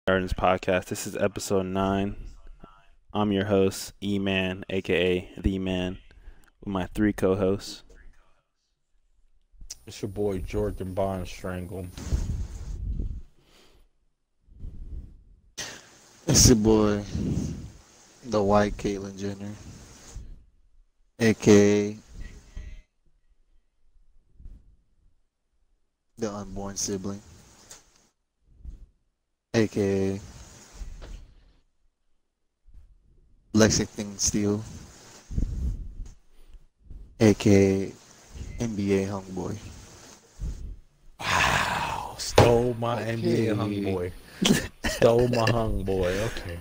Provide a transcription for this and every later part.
Gardens podcast. This is episode 9. I'm your host, E-Man, aka The Man, with my 3 co-hosts. It's your boy Jordan Bond Strangle. It's your boy, the white Caitlyn Jenner, aka the unborn sibling, aka Lexington Steele, aka NBA Hungboy. Wow, stole my NBA hung boy. Stole my hung boy. Okay.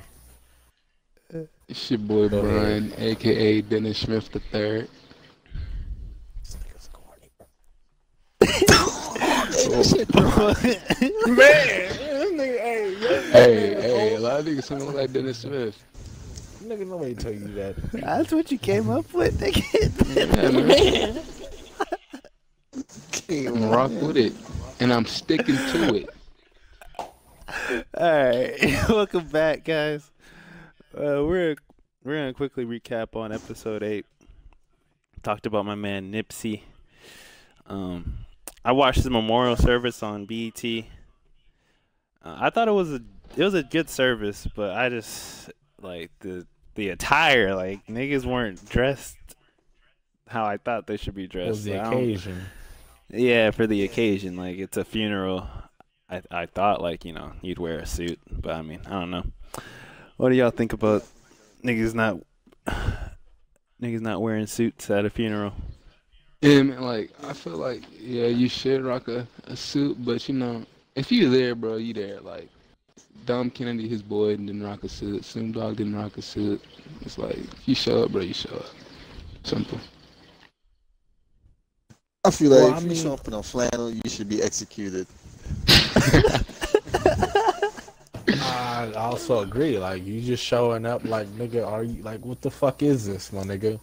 It's your boy Go Brian, aka Dennis Smith the Third. This nigga's corny. Hey, a lot of niggas sound like Dennis Smith. Nigga, nobody tell you that. That's what you came up with, Yeah, man. I'm rock with it, and I'm sticking to it. Alright, welcome back, guys. We're gonna quickly recap on episode 8. Talked about my man Nipsey. I watched the memorial service on BET. I thought it was a good service, but I just like the attire, like niggas weren't dressed how I thought they should be It dressed. was the So I don't- occasion. Yeah, for the occasion, like it's a funeral. I thought like you'd wear a suit, but I mean I don't know. What do y'all think about niggas not wearing suits at a funeral? Yeah, man, like, I feel like, yeah, you should rock a suit, but, if you there, bro, you there. Like, Dom Kennedy, his boy, didn't rock a suit. Snoop Dogg didn't rock a suit. It's like, if you show up, bro, you show up. Simple. I feel like Well, if I you mean- show up in a flannel, you should be executed. I also agree. Like, you just showing up like, nigga, are you, like, what the fuck is this, my nigga?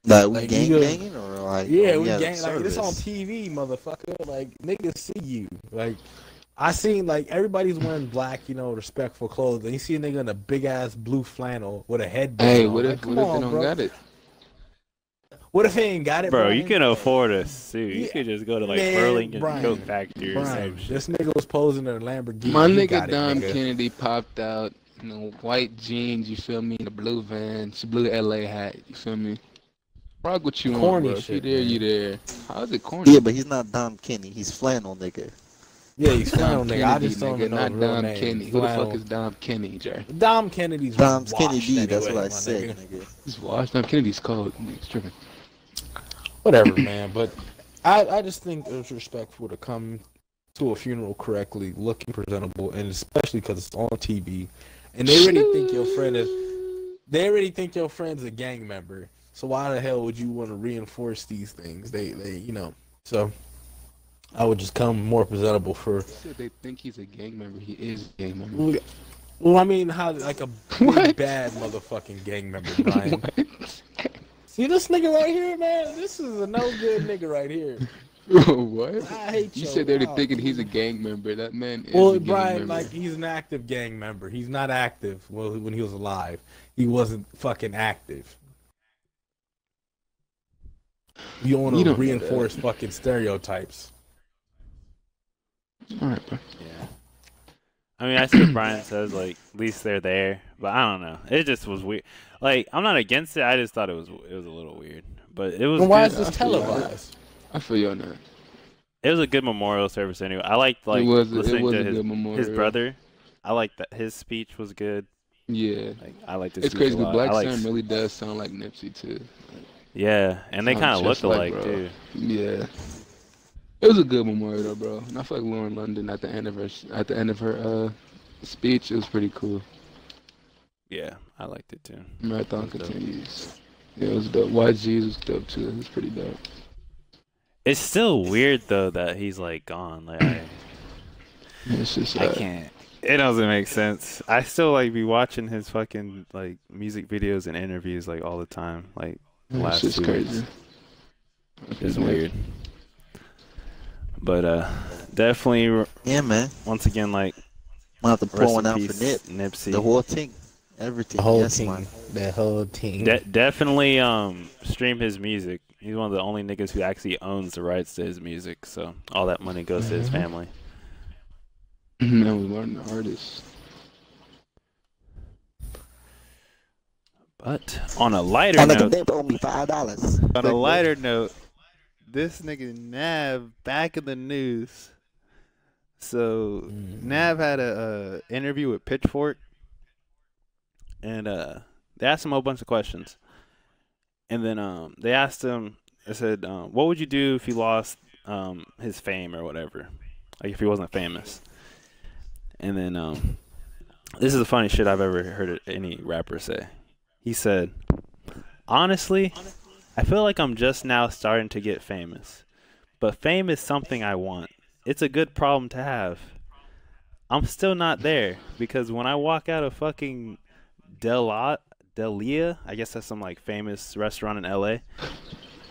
Like, we Like, gang you- banging or like Yeah, oh, we have gang like this on service? TV, motherfucker. Like niggas see you. Like I seen like everybody's wearing black, respectful clothes. And you see a nigga in a big ass blue flannel with a headband. Hey, on. what Like, if come they on, don't bro. got it? What if he ain't got it, Bro, Brian? you can afford a suit. You Yeah, could just go to like man, Burlington Brian, Coat Factory or Brian, some shit. this nigga was posing in a Lamborghini. My He nigga got it, Dom nigga. Kennedy popped out, white jeans, you feel me, in a blue van, blue LA hat, you feel me? Rock what you Corny want, bro. If shit, you there, man. you there. How is it corny? Yeah, but he's not Dom Kenny. He's flannel nigga. Yeah, he's flannel Dom nigga. I Kennedy, just don't nigga, even know not his real Dom name. Kenny. Who the Flannel. fuck is Dom Kenny, Jay? Dom Kennedy's Dom's washed Kenny D. That's anyway, what I my said, nigga. nigga. He's washed. Dom Kennedy's cold. He's tripping. Whatever, man. But I just think it's respectful to come to a funeral correctly, looking presentable, and especially because it's on TV, and they already think your friend's a gang member. So why the hell would you want to reinforce these things? They So I would just come more presentable for. Said they think he's a gang member. He is a gang member. Well, I mean, how like a big What? bad motherfucking gang member, Brian. What? See this nigga right here, man? This is a no good nigga right here. What? I hate You your said they're mouth. thinking he's a gang member. That man is Well, a gang Brian, member. like he's an active gang member. He's not active. Well, when he was alive, he wasn't fucking active. You want You to don't know reinforce fucking stereotypes. All right, bro. Yeah. I mean, I see what Brian says. Like, at least they're there, but I don't know. It just was weird. Like, I'm not against it. I just thought it was a little weird, but it was. Well, why good. is this I feel you. televised? I feel you on that. It was a good memorial service anyway. I liked like it was listening a to good memorial. his brother. I liked that his speech was good. Yeah. Like I liked his It's speech crazy a because lot. Black I like, Sam really does sound like Nipsey too. yeah, and they Sound kind of look just like, alike bro. too. Yeah. It was a good memorial though, bro. And I feel like Lauren London at the end of her speech, it was pretty cool. Yeah, I liked it too. Marathon It was dope. continues. Yeah, it was dope. YG's was dope too. It was pretty dope. It's still weird though that he's like gone. Like It's just I can't. It doesn't make sense. I still like be watching his fucking like music videos and interviews like all the time. Like It's last just 2 crazy. weeks. It's weird. But definitely Yeah, man. once again like I'm gonna have to pour Rest one in out for peace, Nip. Nipsey. The whole thing, everything. The whole Yes, team. man. That whole team. Definitely stream his music. He's one of the only niggas who actually owns the rights to his music, so all that money goes to his family. Man, we learned the artist. But on a lighter And like note, Nip owe me $5. on a lighter note, this nigga Nav back in the news. So Nav had a interview with Pitchfork, and they asked him a whole bunch of questions. And then they asked him, they said, what would you do if you lost his fame or whatever? Like if he wasn't famous. And then this is the funny shit I've ever heard any rapper say. He said, honestly, I feel like I'm just now starting to get famous. But fame is something I want. It's a good problem to have. I'm still not there because when I walk out of fucking Delia, I guess that's some like famous restaurant in LA,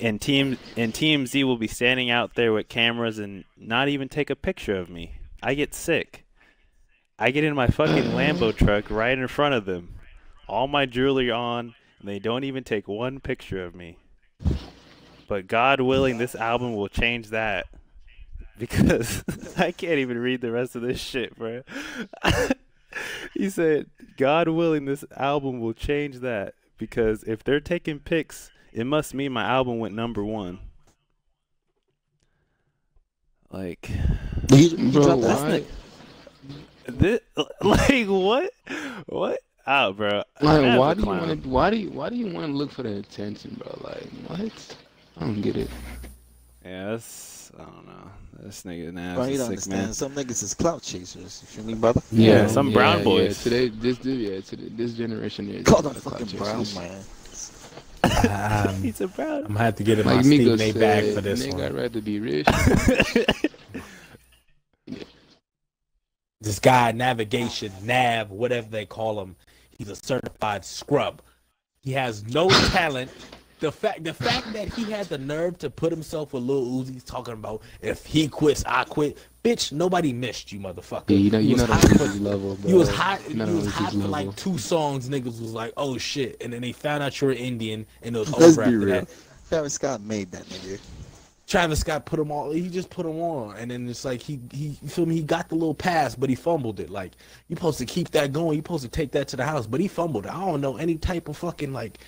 and TMZ will be standing out there with cameras and not even take a picture of me. I get sick. I get in my fucking Lambo truck right in front of them. All my jewelry on, and they don't even take one picture of me. But God willing, this album will change that. Because I can't even read the rest of this shit, bro. He said, God willing, this album will change that. Because if they're taking pics, it must mean my album went #1. Like, Bro, why? this, like what? What? Oh, bro. Like, why do you want to? Why do you want to look for the attention, bro? Like, what? I don't get it. Yeah, that's, I don't know. This nigga Nav Bro, you is don't sick, understand. man. Some niggas is clout chasers. You feel me, brother? Yeah, some brown boys. Today, this generation is Call a them lot of clout fucking brown, chasers. man. He's a brown. I'm gonna have to get in my Like Stephen Migos A. said, bag for this nigga, one. I'd rather be rich. This guy, Navigation, Nav, whatever they call him, he's a certified scrub. He has no talent. The fact that he had the nerve to put himself with Lil Uzi talking about if he quits, I quit. Bitch, nobody missed you, motherfucker. Yeah, You you're was not hot on for- his level, bro. You was hot. You're You not was on hot his for level. like 2 songs. Niggas was like, "Oh shit," and then they found out you were Indian, and it was Let's over be after real. that. Travis Scott made that nigga. Travis Scott put him all. He just put him on, and then it's like he you feel me? He got the little pass, but he fumbled it. Like you supposed to keep that going. You supposed to take that to the house, but he fumbled it. I don't know any type of fucking like.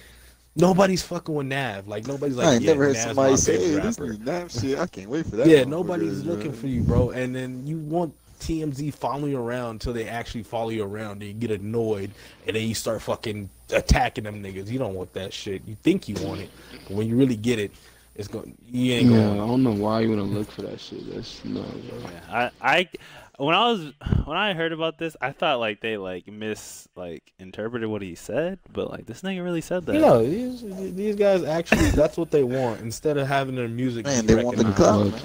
Nobody's fucking with Nav. Like nobody's like. I ain't never heard Nav's somebody my say, favorite "Hey, this rapper." is damn shit." I can't wait for that. Yeah, motherfucker, nobody's man. looking for you, bro. And then you want TMZ following you around until they actually follow you around. And you get annoyed, and then you start fucking attacking them niggas. You don't want that shit. You think you want it, but when you really get it, it's going. You ain't Yeah, going. I don't know why you want to look for that shit. That's no, bro. Yeah, when I heard about this, I thought like they like interpreted what he said, but like this nigga really said that. You know, these guys actually, that's what they want. Instead of having their music Man, be they want the recognized. clout, Look. man.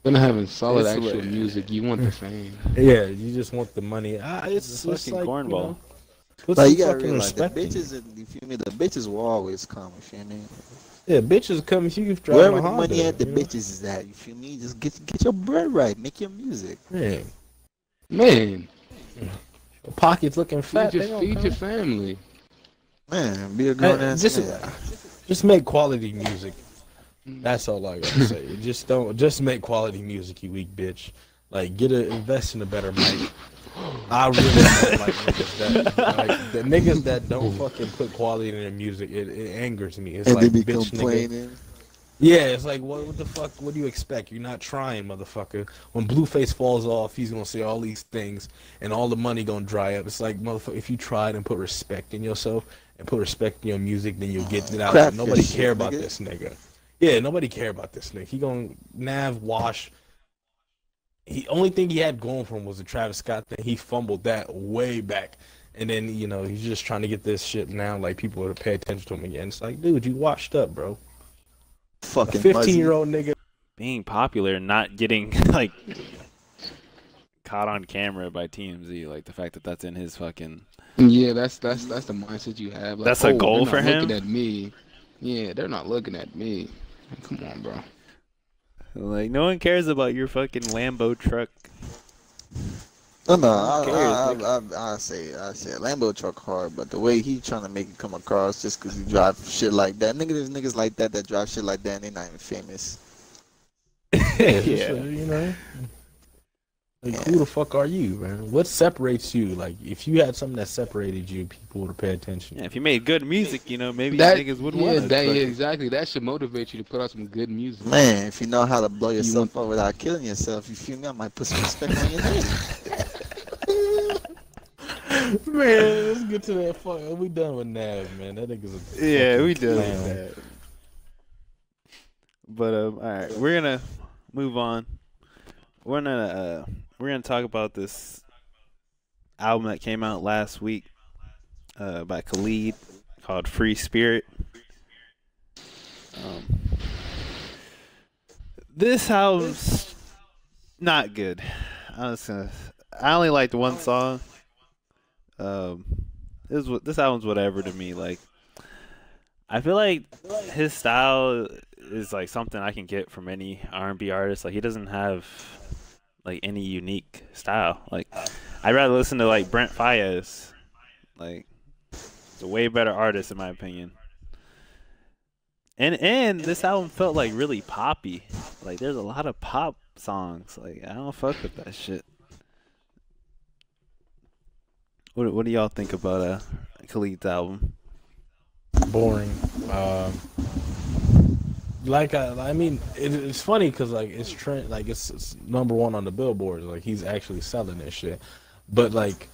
Instead of having solid It's actual like- music, you want the fame. Yeah, you just want the money. It's a it's fucking like, cornball. You know, put Like some you gotta fucking realize the respect in it. bitches, and you feel me? The bitches will always come. You feel me? Yeah, bitches come if you drive Wherever a the Honda, money at, the you know? bitches is at. You feel me? Just get your bread right. Make your music. Yeah, Man, the pockets looking fat. feed they your, gonna feed come. your family. Man, be a grown ass just- man. Just make quality music. That's all I gotta say. Just make quality music, you weak bitch. Like invest in a better mic. I really don't like the niggas that don't fucking put quality in their music. It angers me. It's And like they be bitch nigga. complaining. Yeah, it's like what the fuck? What do you expect? You're not trying, motherfucker. When Blueface falls off, he's gonna say all these things, and all the money gonna dry up. It's like motherfucker. If you tried and put respect in yourself and put respect in your music, then you'll get it out. Craft Nobody your care shit, about nigga. this nigga. Yeah, nobody care about this nigga. He gonna wash. He only thing he had going for him was the Travis Scott thing. He fumbled that way back. And then, he's just trying to get this shit now, like people to pay attention to him again. It's like, dude, you washed up, bro. A Fucking 15-year-old nigga. Being popular and not getting like caught on camera by TMZ, like the fact that that's in his fucking. Yeah, that's the mindset you have. Like, That's a goal they're for not him? Looking at me. Yeah, they're not looking at me. Come on, bro. Like no one cares about your fucking Lambo truck. No, Who cares? I say Lambo truck hard, but the way he trying to make it come across just because he drive shit like that, there's niggas like that drive shit like that, and they not even famous. Yeah, it's just, Yeah. you know. Like, who the fuck are you, man? What separates you? Like, if you had something that separated you, people would pay attention. Yeah, if you made good music, you know, maybe That niggas would yeah, want that to. yeah, exactly. That should motivate you to put out some good music. Man, if you know how to blow You yourself want- up without killing yourself, you feel me? I might put some respect on your name. Man, let's get to that fuck. We done with Nav, man. That nigga's a Yeah, fucking we did clown. that. But all right, we're gonna move on. We're gonna talk about this album that came out last week by Khalid called Free Spirit. This album's not good. I only liked one song. This album's whatever to me. Like, I feel like his style is like something I can get from any R&B artist. Like, he doesn't have like any unique style. Like, I'd rather listen to like Brent Faiyaz. Like, he's a way better artist in my opinion. And this album felt like really poppy. Like, there's a lot of pop songs. Like, I don't fuck with that shit. What do y'all think about Khalid's album? Boring. I mean, it's funny because like it's trend, like it's number one on the billboards. Like he's actually selling this shit, but like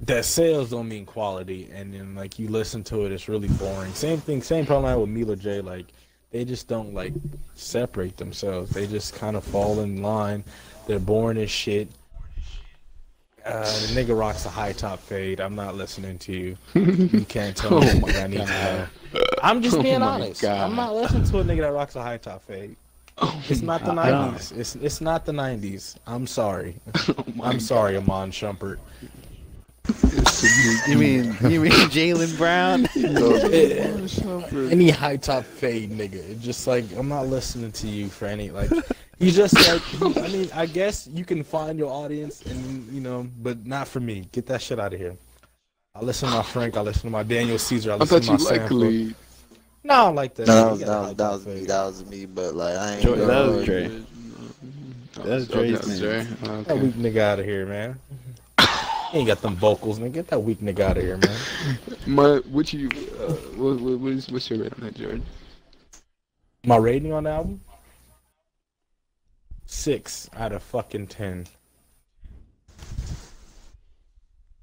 that sales don't mean quality. And then like you listen to it, it's really boring. Same thing, same problem I had with Mila J. Like they just don't like separate themselves. They just kind of fall in line. They're boring as shit. The nigga rocks a high top fade. I'm not listening to you. You can't tell me what I need to know. I'm just being honest. God. I'm not listening to a nigga that rocks a high top fade. It's not the I don't- 90s. It's not the 90s. I'm sorry. I'm sorry, Amon Shumpert. You mean Jalen Brown? Any high top fade nigga. It's just like I'm not listening to you for any like. He's just like I mean I guess you can find your audience and you know, but not for me. Get that shit out of here. I listen to my Frank. I listen to my Daniel Caesar. I I listen thought to you my liked Sample. Khalid. No, I don't like that. No, He got a high that top was me. fade. That was me. But like, I ain't. That gonna- was Dre. That's Dre's That's Dre. That Okay. weak nigga out of here, man. He ain't got them vocals, nigga. Get that weak nigga out of here, man. What's your rate on that, Jordan? My rating on the album? 6 out of fucking 10.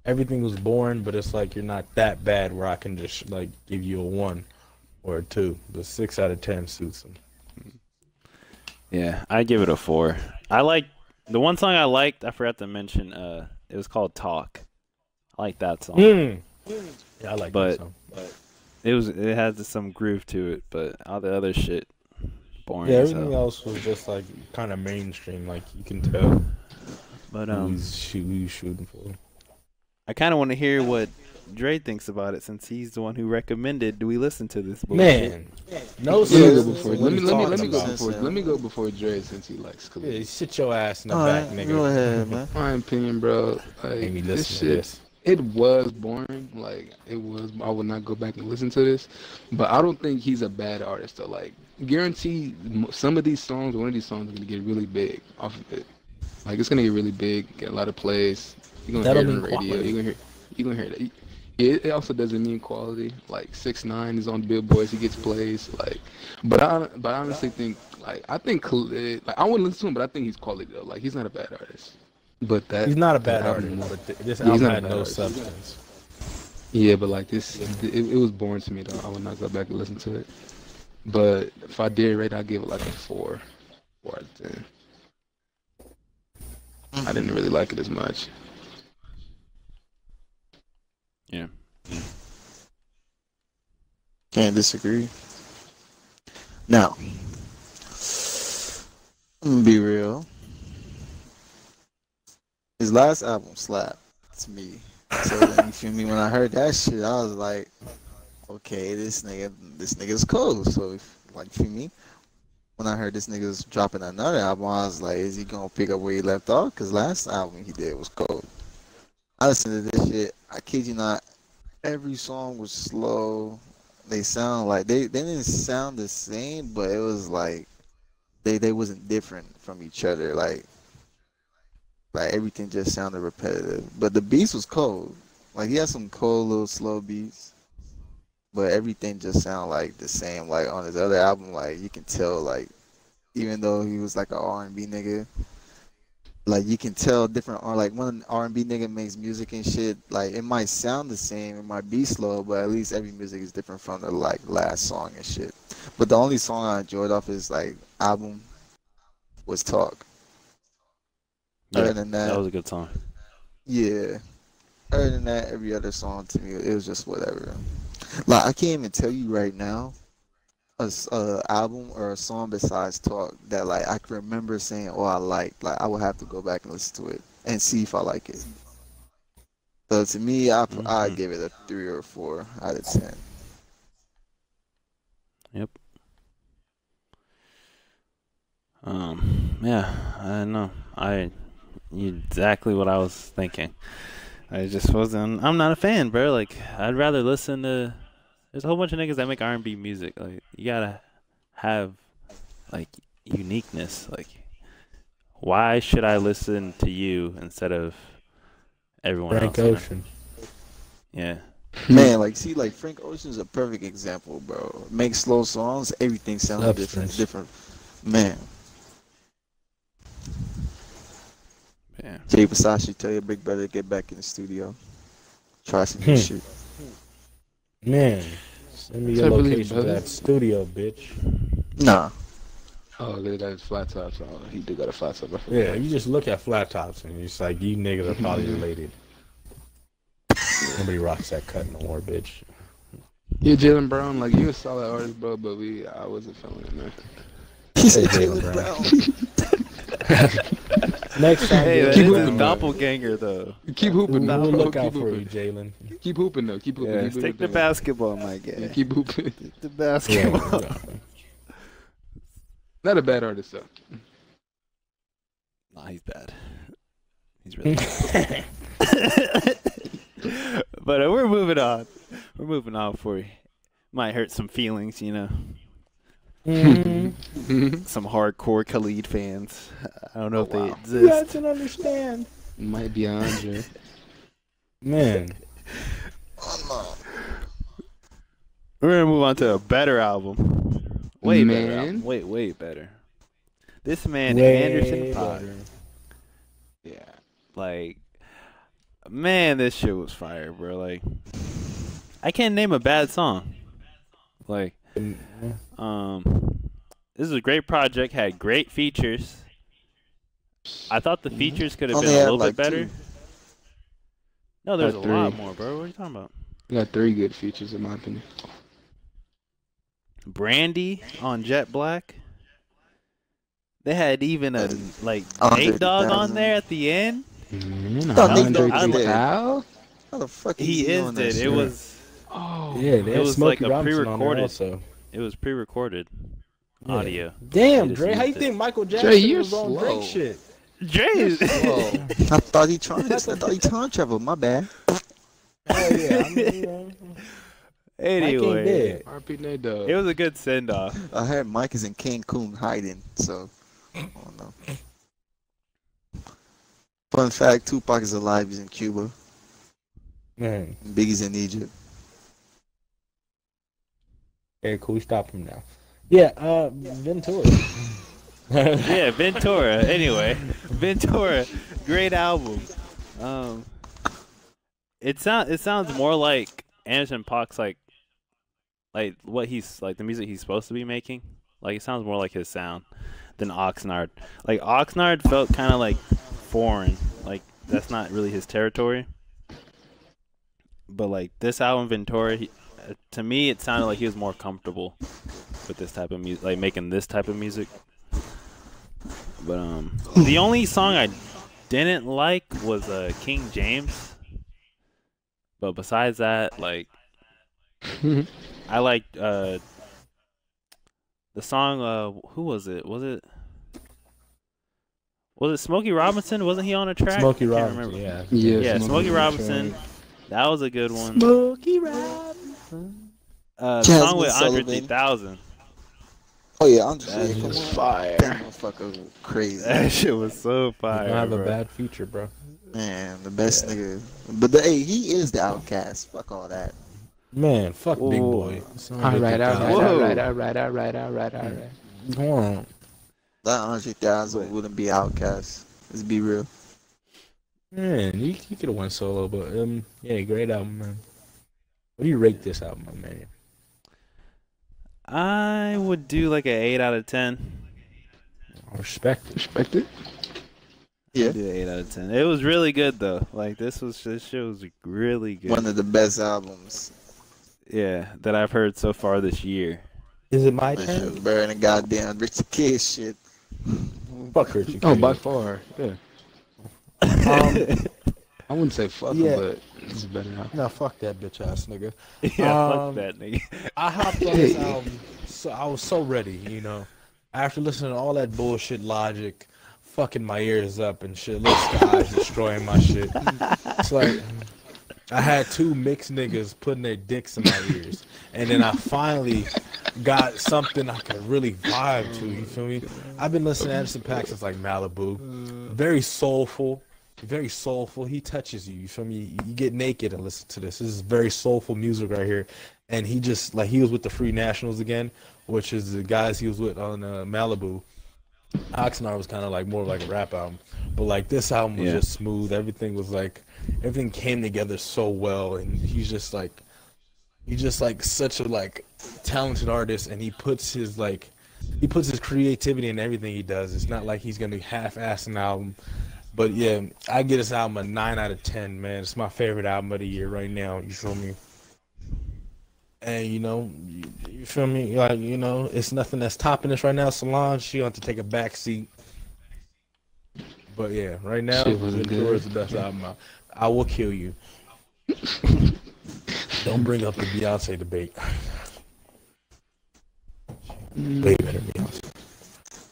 Everything was boring, but it's like you're not that bad where I can just like give you a 1 or a 2. But 6 out of 10 suits him. Yeah, I give it a 4. I like the one song I liked. I forgot to mention. It was called "Talk." I like that song. Yeah, I like But- that song. It had some groove to it, but all the other shit boring. Yeah, as everything hell. else was just like kind of mainstream. Like you can tell But who he's shooting for. I kind of want to hear what Dre thinks about it since he's the one who recommended. Do we listen to this bullshit? Man, no Yeah, sense. Let me go this before. is Let me what let he's me talking go about. before. Let me go before Dre since he likes Khalid. Yeah, sit your ass in the All back, right, nigga. go ahead, man. My opinion, bro. Like Made me this listen to shit. this. It was boring. Like it was. I would not go back and listen to this. But I don't think he's a bad artist. Though. Like guarantee, some of these songs, one of these songs, are gonna get really big off of it. Like it's gonna get really big, get a lot of plays. You're gonna That'll hear it on the mean radio. quality. You're gonna hear that. It also doesn't mean quality. Like 6ix9ine is on Billboards, he gets plays. Like, but I honestly think I think Khalid, like I wouldn't listen to him, but I think he's quality though. Like he's not a bad artist. But that He's not a bad that album- artist, but this he's album not a had bad no artist. substance. Yeah, but like this, it was boring to me though. I would not go back and listen to it. But if I did rate, I'd give it like a 4 out of 10. I didn't really like it as much. Yeah. Can't disagree. Now, I'm gonna be real. His last album slapped to me. So you feel me? When I heard that shit, I was like, okay, this nigga's cold. So if, like, feel me? when I heard this nigga was dropping another album, I was like, is he gonna pick up where he left off? Cause last album he did was cold. I listened to this shit. I kid you not. Every song was slow. They sound like they didn't sound the same, but it was like they wasn't different from each other. Like everything just sounded repetitive. But the beats was cold. Like he had some cold little slow beats, but everything just sounded like the same. Like on his other album, like you can tell, like even though he was like an R&B nigga, like you can tell different. Or like when an R&B nigga makes music and shit, like it might sound the same, it might be slow, but at least every music is different from the like last song and shit. But the only song I enjoyed off his like album was Talk. Yeah, Other than that that, was a good song. yeah. Other than that, every other song to me, it was just whatever. Like I can't even tell you right now a album or a song besides Talk that like I can remember saying, "Oh, I like." Like I would have to go back and listen to it and see if I like it. So to me, I Mhm. give it a 3 or 4 out of 10. Yep. Yeah, I don't know. Exactly what I was thinking. I just wasn't. I'm not a fan, bro. Like, I'd rather listen to. There's a whole bunch of niggas that make R&B music. Like, you gotta have like uniqueness. Like, why should I listen to you instead of everyone Frank else? Ocean. Yeah. Man, like see, like Frank Ocean's a perfect example, bro. Make slow songs, everything sounds Substance. different. Man, Yeah. Jay Versace, tell your big brother to get back in the studio, try some new shit. Man, send me What's your up with these location to brothers? that studio, bitch. Nah, Oh, look at that flat top. So he did got a flat top. I forgot. Yeah, you just look at flat tops and it's like you niggas are probably related. Nobody rocks that cut no more, bitch. Yeah, Jalen Brown, like you a solid artist, bro, but I wasn't feeling it, man. he said Hey, Jalen Jalen Brown. Next time, Hey, that Jalen is Keep a Brown, doppelganger though. Keep hooping, we'll though. look Keep out for you, hooping. Jalen. Keep hooping though. Keep hooping. Yeah, Keep stick to hooping. basketball, my guy. Yeah, keep hooping. Stick to Yeah, basketball. yeah. Not a bad artist though. Nah, he's bad. He's really bad. But we're moving on. We're moving on before we might hurt some feelings, you know. Mhm. Some hardcore Khalid fans. I don't know if they wow. You exist. guys can understand. Might be Andre. Man, Oh, We're gonna move on to a better album. Way better Man. album. Way better. This man way Anderson .Paak. better. Yeah. Like, man, this shit was fire, bro. Like, I can't name a bad song. Like, this is a great project. Had great features. I thought the features could have Only been a had, little like, bit better. 2. No, there's a Had lot 3. more, bro. What are you talking about? We got 3 good features in my opinion. Brandy on Jet Black. They had even a like Andre Nate Dogg 3000. on there at the end. thought Nate Andre Dogg was dead. 3000? How the fuck He is on that dead. shit? It was Oh. Yeah, they It had was Smokey like a Robinson on there pre-recorded. also. it was pre-recorded Yeah. audio. Damn, They just Dre, how you used it. think Michael Jackson Jay, you're was on slow. Drake shit? Jay. Whoa. I thought he time traveled. My bad. Hell yeah, I mean, you know, Mike ain't Anyway, dead. RP Nate Dogg. it was a good send off. I heard Mike is in Cancun hiding, so I don't know. Fun fact: Tupac is alive. He's in Cuba. Man, Biggie's in Egypt. okay, cool. We stop him now. Yeah, Ventura. Yeah, Ventura. Anyway, Ventura, great album. It sounds more like Anderson .Paak's like what he's like the music he's supposed to be making. Like it sounds more like his sound than Oxnard. Like Oxnard felt kind of like foreign. Like that's not really his territory. But like this album, Ventura, to me it sounded like he was more comfortable with this type of music, like making this type of music. But the only song I didn't like was King James. But besides that, like I liked The song, who was it? Was it Smokey Robinson? Wasn't he on a track? Smokey Can't Robinson, remember. yeah. Yeah, Smokey on the Robinson. track. That was a good one. Smokey Robinson. The Jasmine song with Andre Sullivan. 3000. Oh yeah, I'm That just shit come was on. fire. That motherfucker crazy. That shit was so You fire, don't have a bro. bad feature, bro. Man, the best nigga. But hey, he is the outcast. Fuck all that. Man, fuck Big Whoa. Boy. All right. Whoa. Come on. That 100,000 wouldn't be outcast. Let's be real. Man, you could have went solo, but yeah, great album, man. What do you rate this album, my man? I would do like an 8 out of 10. I respect it. Respect it. Yeah. I'd do an 8 out of 10. It was really good though. Like this shit was really good. One of the best albums. Yeah, that I've heard so far this year. Is it my That turn? shit was better than goddamn Richard Kid shit. Fuck Richard. Oh, Kid. by far. Yeah. I wouldn't say fuck Yeah. him, but it's better now. No, fuck that bitch ass nigga. Yeah, Um, fuck that nigga. I hopped on this album, so I was so ready, you know. After listening to all that bullshit Logic, fucking my ears up and shit, Lil Sky's destroying my shit. It's like I had two mixed niggas putting their dicks in my ears, and then I finally got something I could really vibe to. You feel me? I've been listening to Anderson .Paak since like Malibu. Very soulful. Very soulful. He touches you. You feel me? You get naked and listen to this. This is very soulful music right here. And he just like he was with the Free Nationals again, which is the guys he was with on Malibu. Oxnard was kind of like more like a rap album, but like this album was just smooth. Everything came together so well, and he's just like such a like talented artist, and he puts his creativity in everything he does. It's not like he's gonna half-ass an album. But yeah, I give this album a 9 out of 10, man. It's my favorite album of the year right now. You feel me? And you know, you feel me? Like, you know, it's nothing that's topping this right now. Solange, she want to take a back seat. But yeah, right now, Shit was Ventura is good. the best album out. I will kill you. Don't bring up the Beyonce debate. Way better than Beyonce.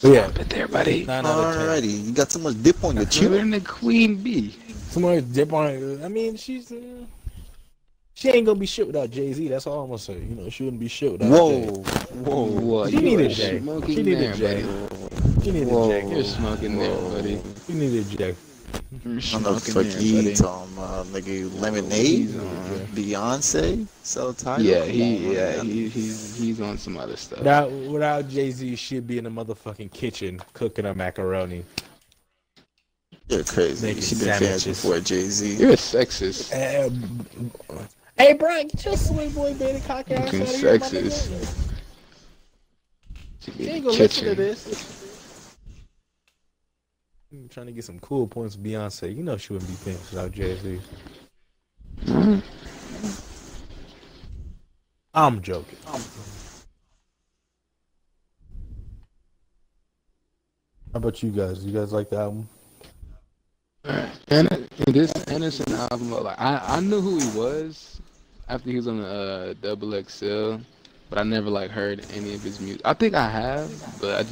But yeah, But there, buddy. 9 out of 10. Alrighty, you got so much dip on your Better chin. than the Queen Bee. Somebody dip on it. I mean, she ain't gonna be shit without Jay-Z. That's all I'm gonna say. You know, she wouldn't be shit without Whoa, Jay. whoa. What? She You needed are Jay. smoking She needed there, Jay. buddy. She needed Whoa. Jay. You're smoking there, buddy. She needed Jay. You're I don't know what the smoking fuck there, he buddy. talking about, nigga. He's Lemonade, on. Beyonce, so tired. Yeah, he's on some other stuff. Without Jay-Z, she'd be in the motherfucking kitchen cooking her macaroni. You're crazy. Making She been fans sandwiches. before Jay-Z. You're a sexist. Hey, Brian, get your sweet boy baby cock ass out Fucking of here, my sexist. nigga. She She be in ain't the gonna listen to kitchen. this. I'm trying to get some cool points with Beyonce. You know she wouldn't be famous without Jay-Z. I'm joking. How about you guys? You guys like the album? And this Anderson album, like I knew who he was after he was on the Double XL, but I never like heard any of his music. I think I have, but I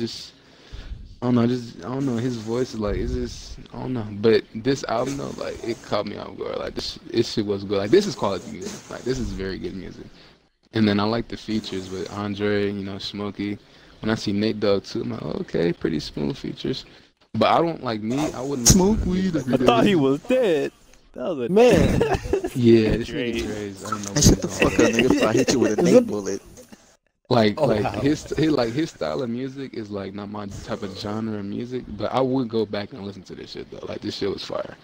don't know. I don't know. His voice is like, I don't know. But this album though, like it caught me off guard. Like this shit was good. Like this is quality music. Like this is very good music. And then I like the features with Andre, you know, Smokey. When I see Nate Dogg too, I'm like, okay, pretty smooth features. But I don't like me. I wouldn't Smoke listen to weed music every I thought he was dead. That was a Man, Yeah, this Dre. nigga Dre's. I don't know. Hey, shut the fuck up, nigga, before I hit you with a Nate bullet. Like, Oh, like wow. his style of music is like not my type of genre of music. But I would go back and listen to this shit though. Like this shit was fire.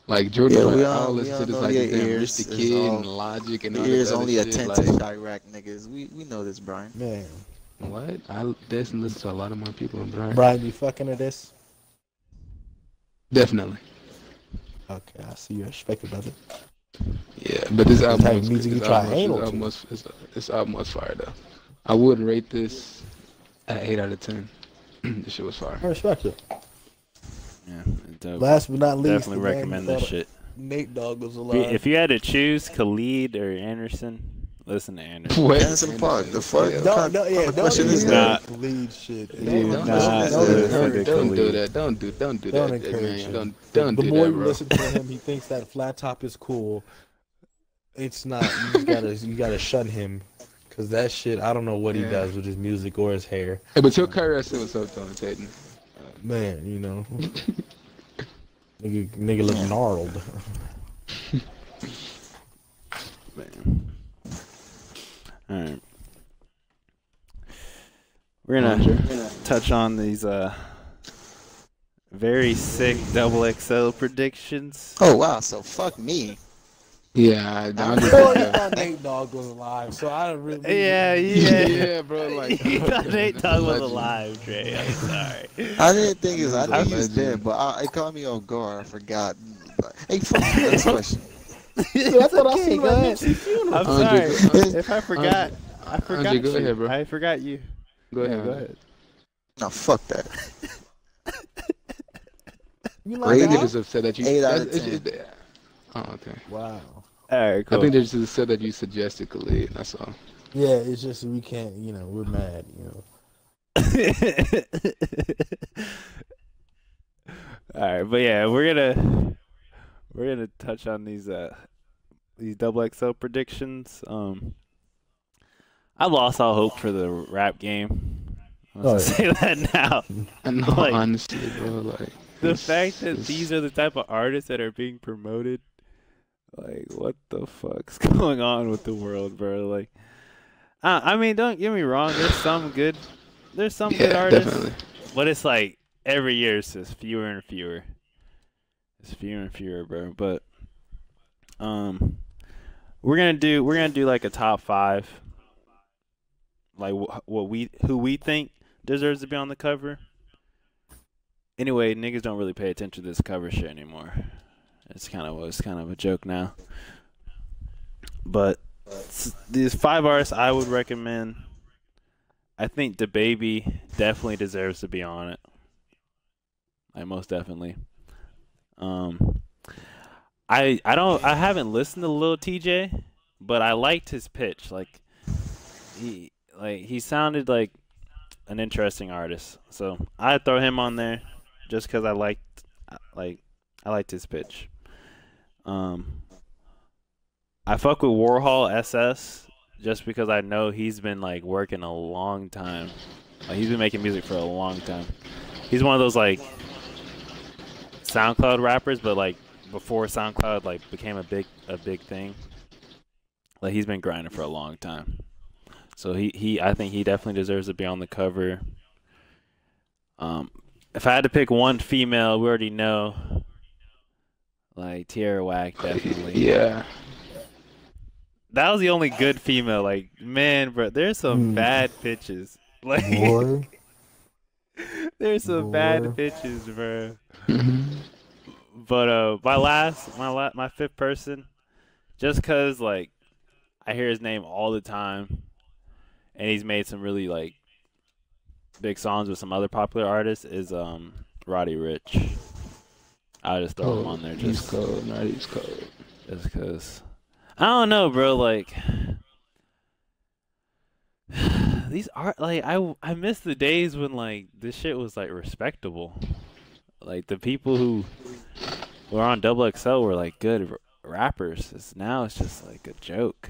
Like Jordan, Yeah, like, we I all- don't we listen all to this know like your the damn ears Rich the is Kid all- and Logic and The all ears this other only shit. attend Like, to Chirac niggas. We know this, Brian. man. what? I listen to a lot of more people, Brian. Brian, you fucking at this? Definitely. Okay, I see you. Respect it, brother. Yeah, but this album type of was music this you try album was- anal this to. album was- this album was fire though. I would rate this at 8 out of 10. This shit was fire. I respect it. Yeah, dope. Last but not least, Definitely the man recommend who this thought shit. Nate Dogg was If you- alive. If you had to choose Khalid or Anderson, Listen to Anderson. Wait, Anderson .Paak. The fuck? Yeah. What No, yeah, kind of don't question is do Nah. that? that. Lead shit. Yeah, Don't- don't, Nah, don't listen to don't do Khalid. that. Don't do Don't that, encourage man. him. Don't the do more that, you bro. listen to him, he thinks that flat top is cool. It's not. You gotta shun him, cause that shit. I don't know what he Yeah. does with his music or his hair. Hey, but tell Kyrie I said what's up, Tony Tatum. Man, you know, nigga look gnarled. Man. All right. We're gonna touch on these very sick double XL predictions. Oh wow, so fuck me. Yeah, I I'm just Before you think that. thought Nate Dogg was alive, so I don't really. Yeah, Yeah, bro. Like, He thought Nate Dogg was legend. alive, Trey. I'm sorry. I didn't think it was. I I'm think he was legend. dead, but it caught me off guard. I forgot. Hey, fuck you. Next question. That's what I see. Go ahead. I'm sorry. Andre, If I forgot, I forgot Andre, go you. ahead, bro. I forgot you. Go ahead. Yeah, go ahead. No, fuck that. You I like think they're that? just upset that you. 8 out of that's- 10. Oh, okay. Wow. All right, cool. I think they're just upset that you suggested Khalid. That's all. Yeah, it's just we can't. You know, we're mad. You know. All right, but yeah, we're gonna touch on these double XL predictions. I lost all hope for the rap game. I'll Oh, yeah. say that now. And no, Like, honestly, bro, like The it's- fact that it's- these are the type of artists that are being promoted, like, what the fuck's going on with the world, bro? Like, I mean, don't get me wrong. There's some good yeah, artists, definitely. but it's like every year it's just fewer and fewer. It's fewer and fewer, bro. But we're gonna do like a top 5, like who we think deserves to be on the cover. Anyway, niggas don't really pay attention to this cover shit anymore. It's kind of a joke now. But these 5 artists I would recommend. I think DaBaby definitely deserves to be on it. Like, most definitely. I haven't listened to Lil TJ, but I liked his pitch. Like he sounded like an interesting artist. So I'd throw him on there just because I liked his pitch. I fuck with Warhol SS just because I know he's been like working a long time. Like, he's been making music for a long time. He's one of those like SoundCloud rappers, but like before SoundCloud like became a big thing. Like, he's been grinding for a long time. So I think he definitely deserves to be on the cover. If I had to pick one female, we already know, like, Tierra Whack, definitely. Yeah. That was the only good female. Like, man, bro, there's some bad bitches. Like, Boy, there's some Boy. bad bitches, bro. Mhm. But my 5th person, just cause like I hear his name all the time, and he's made some really like big songs with some other popular artists, is Roddy Rich. I'll just throw him on there He's just cold. No, he's cold. cause I don't know, bro. Like, these are like I miss the days when like this shit was like respectable. Like, the people who were on Double XL were like good rappers. Now it's just like a joke.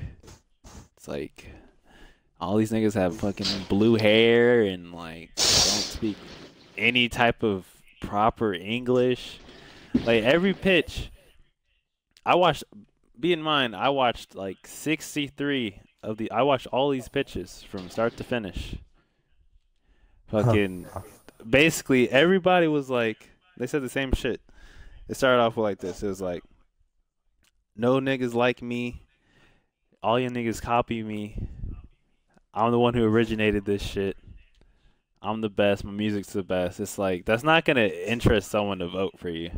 It's like all these niggas have fucking blue hair and like don't speak any type of proper English. Like, every pitch I watched, be in mind, I watched like 63 of I watched all these pitches from start to finish. Fucking basically everybody was like, they said the same shit. It started off with like this. It was like, no niggas like me. All you niggas copy me. I'm the one who originated this shit. I'm the best. My music's the best. It's like, that's not going to interest someone to vote for you.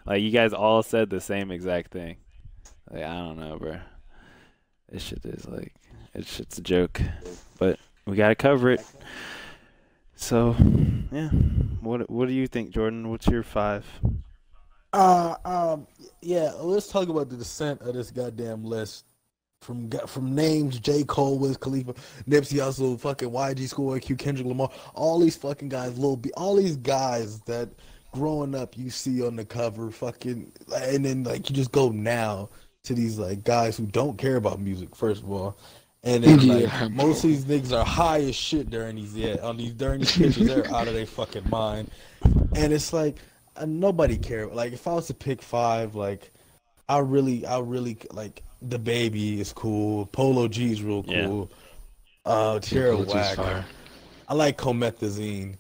Like, you guys all said the same exact thing. Like, I don't know, bro. This shit is like, it's a joke. But we got to cover it. So, yeah. What do you think, Jordan? What's your 5? yeah. Let's talk about the descent of this goddamn list. From names J. Cole, Wiz Khalifa, Nipsey Hussle, fucking YG School IQ, Kendrick Lamar, all these fucking guys, Lil B, all these guys that growing up you see on the cover, fucking, and then like you just go now to these like guys who don't care about music, first of all, and then like most of these niggas are high as shit during these pictures, they're out of their fucking mind, and it's like nobody care. Like if I was to pick 5, like I really like. The Baby is cool. Polo G is real cool. Tierra Whack. I like Comethazine.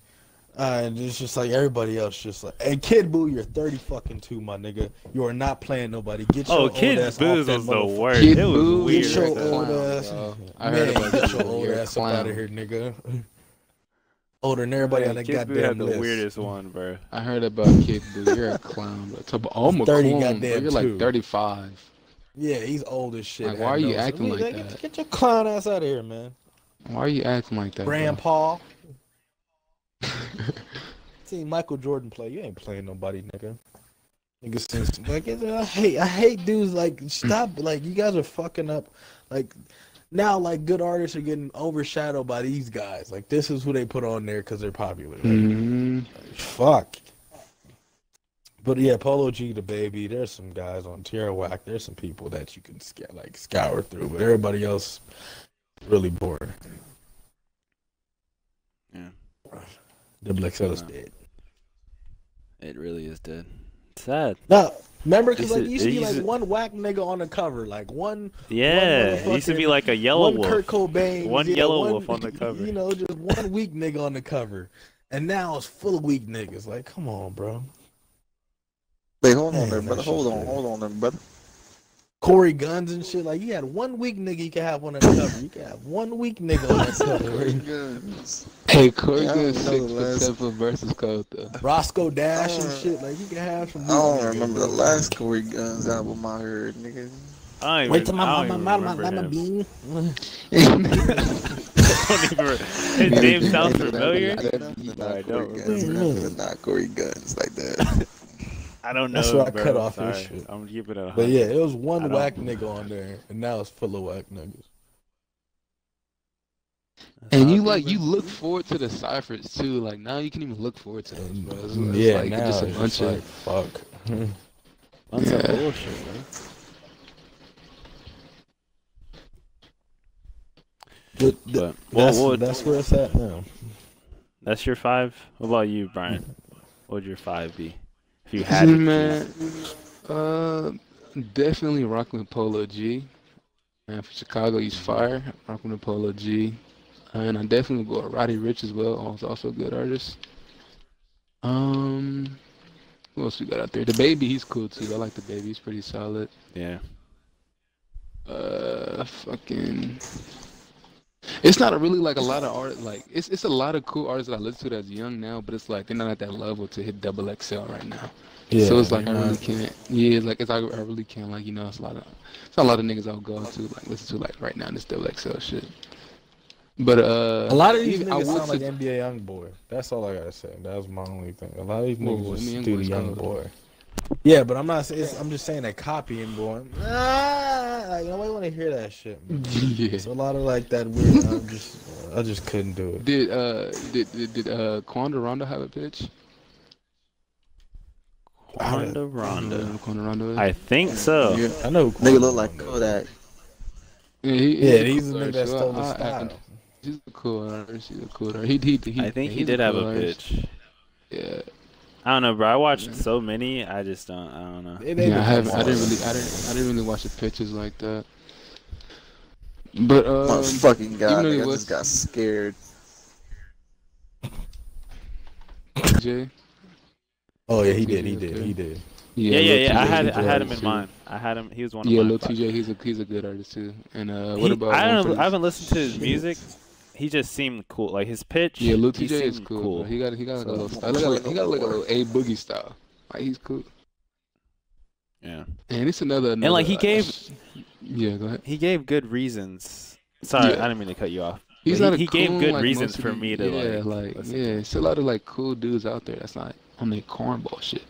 And it's just like everybody else just like, hey, Kid Buu, you're 30 fucking 2, my nigga. You are not playing nobody. Get your Kid old ass Buu off that was the motherfucker. worst. Kid It was Buu, weird. Get your You're a old clown, ass. bro. I Man, heard about get you. your old You're a ass up out clown. of here, nigga. Older than everybody on that Kid Buu goddamn had the list. weirdest one, bro. I heard about Kid Buu. You're a clown, bro. Talk about, oh, I'm a 30 clown, bro. goddamn You're like two. 35. Yeah, he's old as shit. Like, why are you Had no- acting like get, that? Get your clown ass out of here, man. Why are you acting like that, bro? Grandpa. Seen Michael Jordan play. You ain't playing nobody, nigga. Nigga, since like I hate dudes like stop. Like you guys are fucking up. Like now, like good artists are getting overshadowed by these guys. Like this is who they put on there because they're popular. Like, fuck. But yeah, Polo G, the Baby. There's some guys on Tierra Whack. There's some people that you can scour through, but everybody else really boring. Yeah. Double XL is dead. It really is dead. Sad. No, remember because like It it used to be used like to- one whack nigga on the cover, like one. Yeah, it used to be like a yellow one wolf. Kurt Cobain, One yellow wolf on the cover. You know, just one weak nigga on the cover, and now it's full of weak niggas. Like, come on, bro. Wait, hold on Man, there, that brother. shit's Hold good. on there, brother. Corey Guns and shit. Like, you had one weak nigga you could have on the cover. You could have one weak nigga on that cover. Guns. Hey, Corey Yeah, I Good don't know the 6'7" versus code though. Roscoe Dash and shit. Like, you could have some. I weak don't niggas, remember the bro. last Corey Guns album I heard, nigga. I don't Wait even, till I don't even remember him. bean. I don't even. His name sounds familiar. Not I Corey don't Guns, remember. but not Corey Guns like that. I don't know. That's why I bro. cut off Sorry. his shit. I'm keeping it. But yeah, it was I one don't- whack nigga on there, and now it's full of whack niggas. And you look forward to the ciphers too. Like now you can even look forward to those, bro. It's Yeah, like now just a it's bunch like, of fuck. Bunch of Yeah. bullshit, bro. But That's where it's at now. that's your 5. What about you, Brian? What would your 5 be if you had to man. choose? Definitely rocking with Polo G. And for Chicago, he's fire. Rocking with Polo G. And I definitely go with Roddy Ricch as well. Also a good artist. Who else we got out there? The Baby, he's cool too. I like the Baby. He's pretty solid. Yeah. Fucking. It's not really like a lot of art. Like it's a lot of cool artists that I listen to that's young now, but it's like they're not at that level to hit double XL right now. Yeah, So it's like I you're really not- can't. Yeah, like I really can't. Like it's not a lot of niggas I'll go to like listen to like right now this double XL shit. But A lot of these even- I niggas would sound like say- NBA Youngboy. That's all I gotta say. That was my only thing. A lot of these Whoa, niggas whoa, just NBA do the Youngboy's young cold. boy. Yeah, but I'm not saying. I'm just saying that copying boy. Like, nobody want to hear that shit. Man. yeah. It's a lot of like that weird. I just couldn't do it. Did Quanda Rondo have a pitch? Ronda You know Ronda. who Quanda Rondo is? I think so. Yeah. I know. Who Nigga look like Kodak. Yeah, he's the cool nigga that artist. stole the I- style. He's a cool artist. He's a cool artist. I think he he's did have cool a artist. pitch. Yeah. I don't know, bro. I watched so many. I just don't. I don't know. Yeah, I didn't really watch the pitches like that. But Motherfucking god, even though he nigga, I was- just got scared. Jay. Oh yeah, he did. He did. Yeah. Lil I TJ, had he's a him good in artist, mind. I had him. He was one too. of Yeah, mine. Lil TJ, he's a good artist too. And what about? I one don't. for I haven't listened to his music. He just seemed cool. Like his pitch. Yeah, Lil he TJ is seemed cool. Bro. He got like a little style. He got like a little A Boogie style. Like he's cool. Yeah. And it's another. And like he gave. Yeah, go ahead. He gave good reasons. Sorry, Yeah. I didn't mean to cut you off. He's But not he a gave cool, good like, reasons most of for the- me to yeah, like. listen to yeah. It's a lot of like cool dudes out there. That's not on that cornball shit.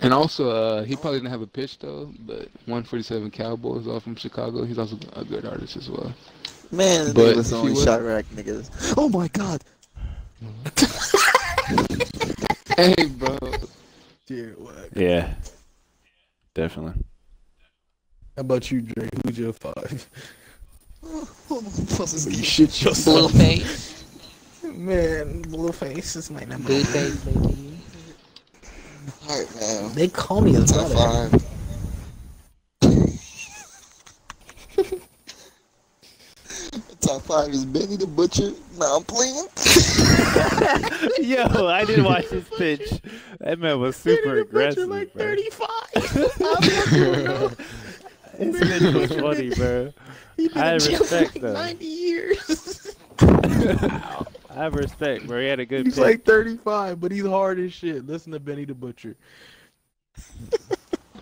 And also, he probably didn't have a pitch though, but 147 Cowboys all from Chicago. He's also a good artist as well. Man, the But nigga was if only he shot rack niggas. Oh my god. Hey, bro. Dear, what? Yeah, definitely. How about you, Dre? Who's your 5? You You shit yourself. Blueface. Man, Blueface is my number. Blueface, baby. Alright, man. They call me a Top brother. 5. Top 5 is Benny the Butcher. Nah, I'm playing. Yo, I didn't watch his pitch. That man was super aggressive, like bro. 35. His pitch was funny, bro. I have respect though. 90 years. I have respect, bro. He had a good He's pitch. like 35, but he's hard as shit. Listen to Benny the Butcher.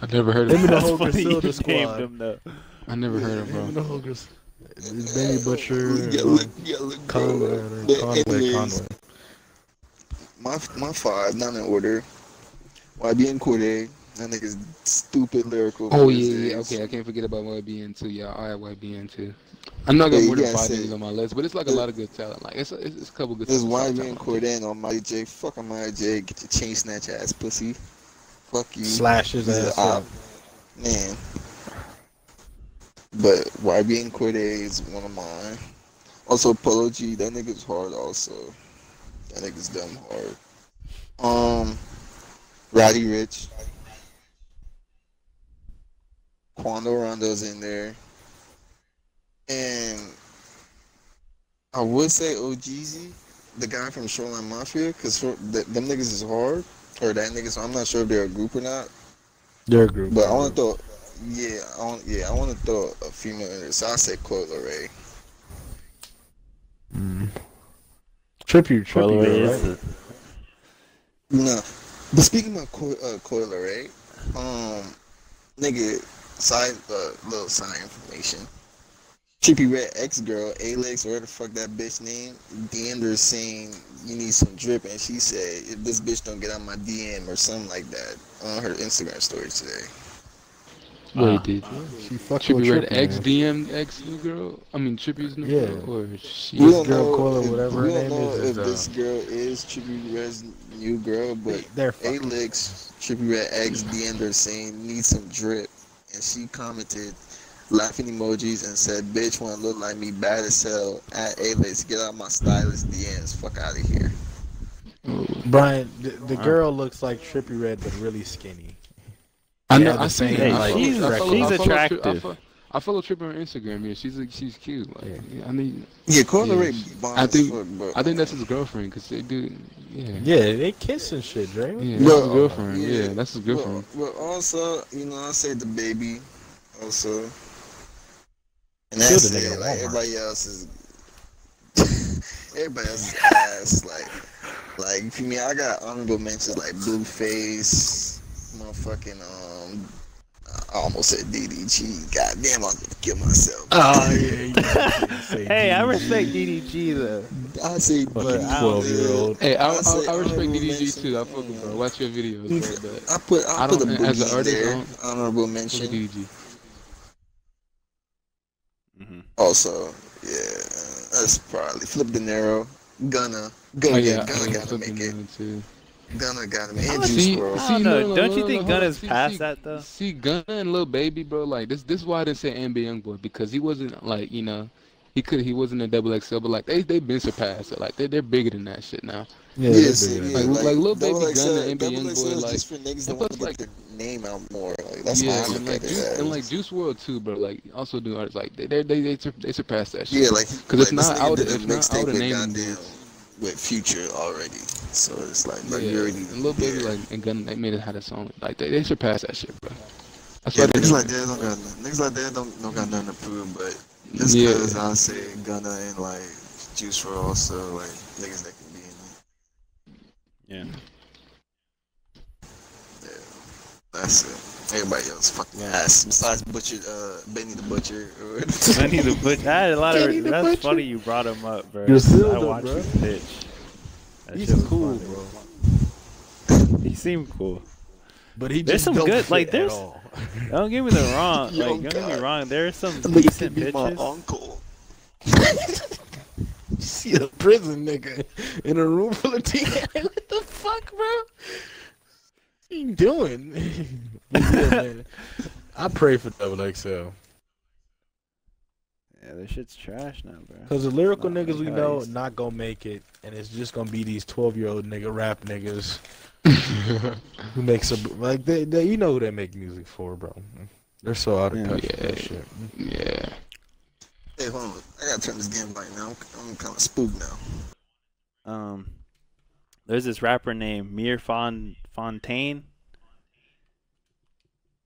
I never heard Him of and the That's whole funny Griselda you named squad. him though. I never heard of Him and bro. the whole Griselda. It's Benny Butcher. You gotta look, Conway. bro. But anyways, Conway. my 5, not in order. YB and Corday. That nigga's stupid lyrical. Oh for his yeah. age. Okay, I can't forget about YBN too. Yeah, I have YBN too. I'm not gonna Yeah, more you than gotta 5 say- niggas on my list, but it's like a lot of good talent. Like it's a couple good. There's talent YB and Corday on my J. Fuck on my J. Get your chain snatch ass pussy. Fuck you. Slash his He's ass a up. op. Man. But YB and Corday is one of mine. Also Polo G, that nigga's hard also. That nigga's dumb hard. Roddy Rich. Quando Rondo's in there. And I would say OGZ, the guy from Shoreline Mafia, because them niggas is hard. Or that niggas, I'm not sure if they're a group or not. They're a group. But I want to throw, I want to throw a female in there. So I say Coi Leray. Trippy, Well, it right? is. No, but speaking about Coi Leray, nigga, little side information. Trippy Red ex-girl, Alex, or whatever the fuck that bitch name, DM'd her saying you need some drip, and she said if this bitch don't get on my DM or something like that on her Instagram story today. Wait, did She fucking with Trippy Red Trippy, X man. DM X new girl? I mean Trippy's new Yeah. girl, or she? We don't girl know Coi, if- whatever we her don't name know is, if this girl is Trippy Red's new girl, but They're fucking. Alex, Trippy Red X DM'd her saying need some drip, and she commented laughing emojis and said, "Bitch wanna look like me bad as hell." At Alex, get out my stylist DMs, fuck out of here. Brian, the girl looks like Trippy Red, but really skinny. I Yeah, know. the I see. same, Her. like, she's attractive. I follow Trippy on Instagram. Yeah, she's cute. Like, I mean, Yeah, Coi Yeah, Leray bomb I as think- fuck, but I think that's his girlfriend because they do. Yeah. Yeah, they kiss and shit, Dre. Yeah, Bro, that's his girlfriend. yeah. Yeah, that's his girlfriend. But also, you know, I say the baby also. And Killed that's the nigga it. at Like Walmart. everybody else is everybody else is ass. Like for me, I got honorable mentions like Blueface, motherfucking I almost said DDG. Goddamn, I'm gonna kill myself. Oh yeah. Hey, I respect DDG though. I say, Fucking I 12-year-old. Hey, I say respect honorable DDG mention, too. I fuck with bro. Watch your videos, bro. But I put I a don't- as an boogie artist, there. I don't- Honorable fuck with mention. DDG. Mhm. Also, yeah, that's probably Flip De Niro. Gunna Oh yeah, gotta make it. too. Gunna gotta make it. And I Juice See, WRLD. I don't know. no, Don't you no, think hold Gunna's on. past that though? See, Gunna and Lil Baby, bro. Like this is why I didn't say NBA YoungBoy because he wasn't like he wasn't a double XL, but like they've been surpassed. Like they're bigger than that shit now. Yeah, Yeah, they're see, bigger yeah, than Like Lil Double Baby, XL Gunna, NBA Double YoungBoy, XL is like- just for niggas that and want to plus, get their name out more. Like that's Yeah, how I and look like at Juice, it. and like Juice WRLD too, bro. Like also do artists like they surpassed that shit. Yeah, like Because it's like, this not nigga out. did a It's not mixtape out of with naming. goddamn with Future already, so it's like Yeah, you already. and Lil Baby yeah. like and Gunna, they made it had a song like they surpassed that shit, bro. That's Yeah, why they niggas do like it. that don't got niggas like that don't got nothing to prove, but just Yeah. cause I say Gunna and like Juice WRLD also like niggas that can be in it. Yeah. Yeah, that's it. Everybody else fucking ass. Besides Butcher, Benny the Butcher. Benny the Butcher. I had a lot of. Benny the That's Butcher. funny you brought him up, bro. Griselda, I watched bro. his pitch. That He's shit was cool, funny. bro. he seemed cool. But he There's just some don't good, fit like, at there's- all. Don't get me the wrong. Yo, Like, don't get me God. wrong. There are some Nigga decent could be my pitches. uncle. You see a prison nigga in a room full of teen. What the fuck, bro? What you doing? But yeah, man. I pray for Double XL. Yeah, this shit's trash now, bro. Because the lyrical Nah, niggas we guys. know not gonna make it, and it's just gonna be these 12-year-old nigga rap niggas who make some like they you know who they make music for, bro. They're so out of Yeah. touch with Yeah. that shit. Yeah. Hey, hold on. I gotta turn this game light now. I'm kind of spooked now. There's this rapper named Mir Fontaine.